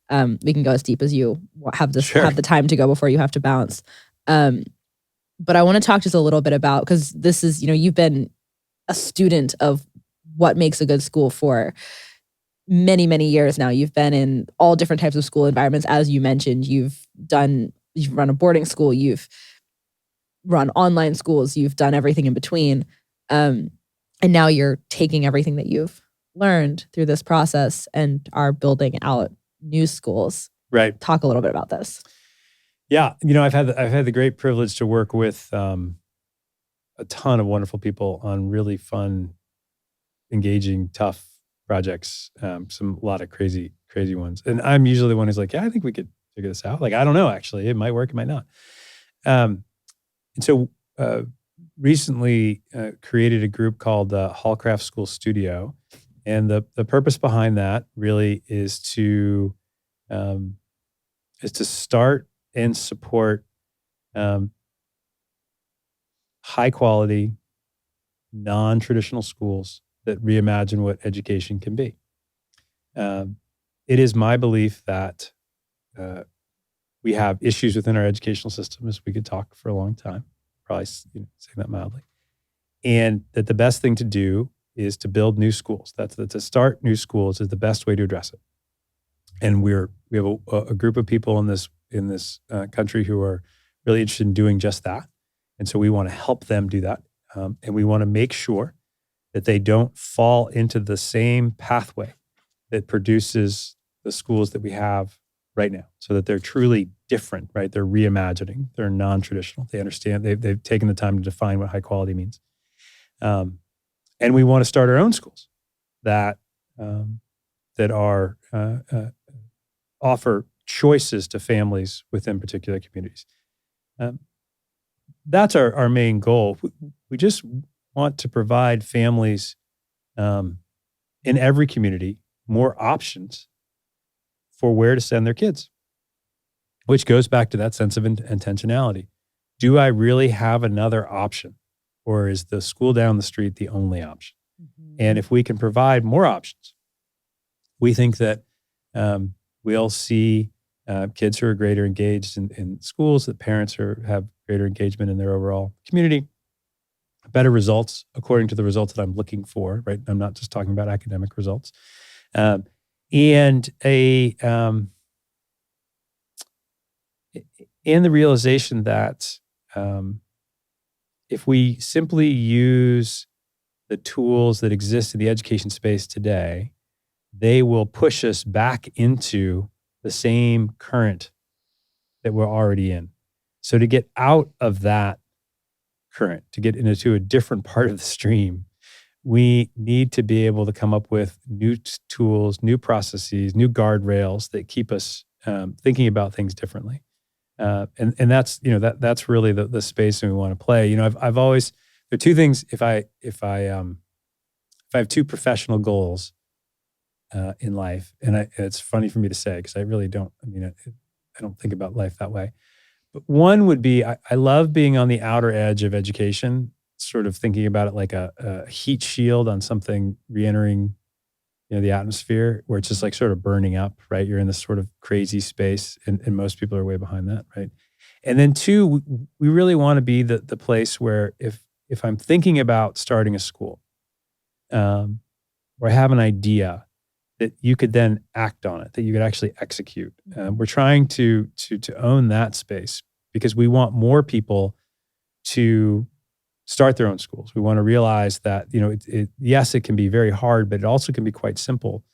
We can go as deep as you have the time to go before you have to bounce. But I want to talk just a little bit about, because this is, you've been a student of what makes a good school for many, many years now. You've been in all different types of school environments. As you mentioned, you've run a boarding school, you've run online schools, you've done everything in between. And now you're taking everything that you've learned through this process and are building out new schools. Right. Talk a little bit about this. Yeah. I've had the great privilege to work with a ton of wonderful people on really fun, engaging, tough projects. A lot of crazy ones. And I'm usually the one who's like, yeah, I think we could figure this out. Like, I don't know, actually. It might work, it might not. And so recently created a group called Hallcraft School Studio. And the purpose behind that really is to start and support high quality, non-traditional schools that reimagine what education can be. It is my belief that we have issues within our educational system, as we could talk for a long time, probably saying that mildly, and that the best thing to do is to build new schools. That's to start new schools is the best way to address it. And we have a group of people in this country who are really interested in doing just that. And so we want to help them do that. And we want to make sure that they don't fall into the same pathway that produces the schools that we have right now, so that they're truly different, right? They're reimagining, they're non-traditional. They understand, they've taken the time to define what high quality means. And we want to start our own schools that are offer choices to families within particular communities. That's our main goal. We just want to provide families in every community more options for where to send their kids, which goes back to that sense of intentionality. Do I really have another option, or is the school down the street the only option? Mm-hmm. And if we can provide more options, we think that we'll see kids who are greater engaged in schools, that parents have greater engagement in their overall community, better results according to the results that I'm looking for, right? I'm not just talking about academic results. And the realization that if we simply use the tools that exist in the education space today, they will push us back into the same current that we're already in. So to get out of that current, to get into a different part of the stream, we need to be able to come up with new tools, new processes, new guardrails that keep us thinking about things differently. And that's that's really the space that we want to play. I've always, there are two things. If I have two professional goals in life, and it's funny for me to say because I really don't. I don't think about life that way. But one would be I love being on the outer edge of education, sort of thinking about it like a heat shield on something re-entering the atmosphere, where it's just like sort of burning up, right? You're in this sort of crazy space, and most people are way behind that, right? And then two, we really want to be the place where if I'm thinking about starting a school, or I have an idea, that you could then act on it, that you could actually execute. We're trying to own that space because we want more people to start their own schools. We want to realize that, yes, it can be very hard, but it also can be quite simple,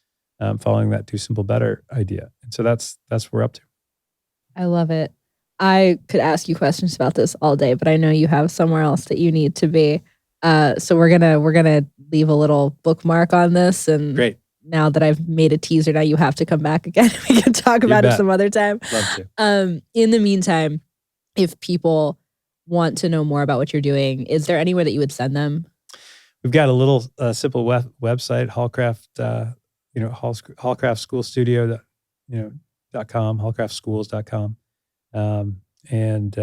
following that do simple, better idea. And so that's what we're up to. I love it. I could ask you questions about this all day, but I know you have somewhere else that you need to be. So we're gonna leave a little bookmark on this. And great. Now that I've made a teaser, now you have to come back again. We can talk about it some other time. Love to. In the meantime, if people want to know more about what you're doing, is there anywhere that you would send them? We've got a little simple website, Hallcraft, Hallcraft School Studio, .com, hallcraftschools.com. And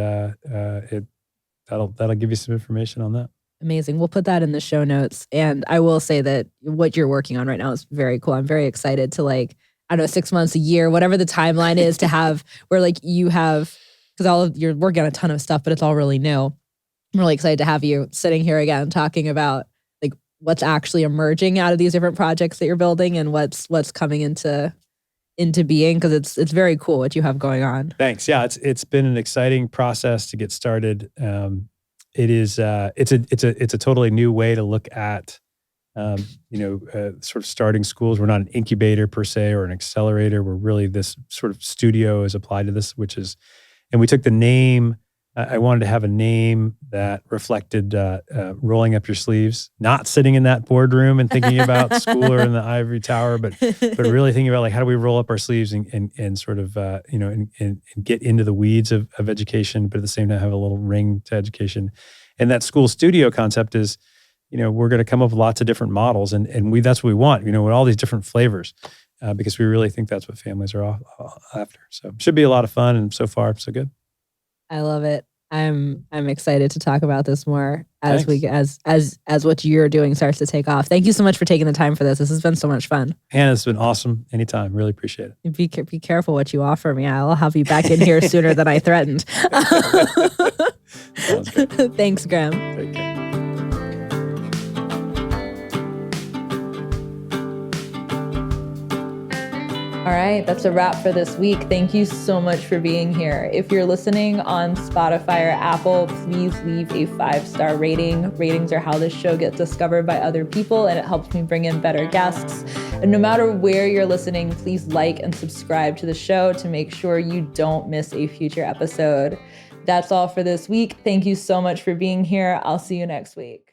that'll give you some information on that. Amazing. We'll put that in the show notes. And I will say that what you're working on right now is very cool. I'm very excited to 6 months, a year, whatever the timeline is, to have where you have, because you're working on a ton of stuff, but it's all really new. I'm really excited to have you sitting here again talking about what's actually emerging out of these different projects that you're building and what's coming into being, because it's very cool what you have going on. Thanks. Yeah, it's been an exciting process to get started. It is it's a totally new way to look at sort of starting schools. We're not an incubator per se or an accelerator. We're really this sort of studio is applied to this, and we took the name. I wanted to have a name that reflected rolling up your sleeves, not sitting in that boardroom and thinking about school or in the ivory tower, but really thinking about like, how do we roll up our sleeves and sort of, and get into the weeds of education, but at the same time have a little ring to education. And that school studio concept is, we're going to come up with lots of different models, and that's what we want, with all these different flavors, because we really think that's what families are after. So it should be a lot of fun, and so far so good. I love it. I'm excited to talk about this more as what you're doing starts to take off. Thank you so much for taking the time for this. This has been so much fun. Hannah, it's been awesome. Anytime. Really appreciate it. Be careful what you offer me. I'll have you back in here sooner than I threatened. Sounds good. Thanks, Graham. Take care. All right, that's a wrap for this week. Thank you so much for being here. If you're listening on Spotify or Apple, please leave a 5-star rating. Ratings are how this show gets discovered by other people, and it helps me bring in better guests. And no matter where you're listening, please like and subscribe to the show to make sure you don't miss a future episode. That's all for this week. Thank you so much for being here. I'll see you next week.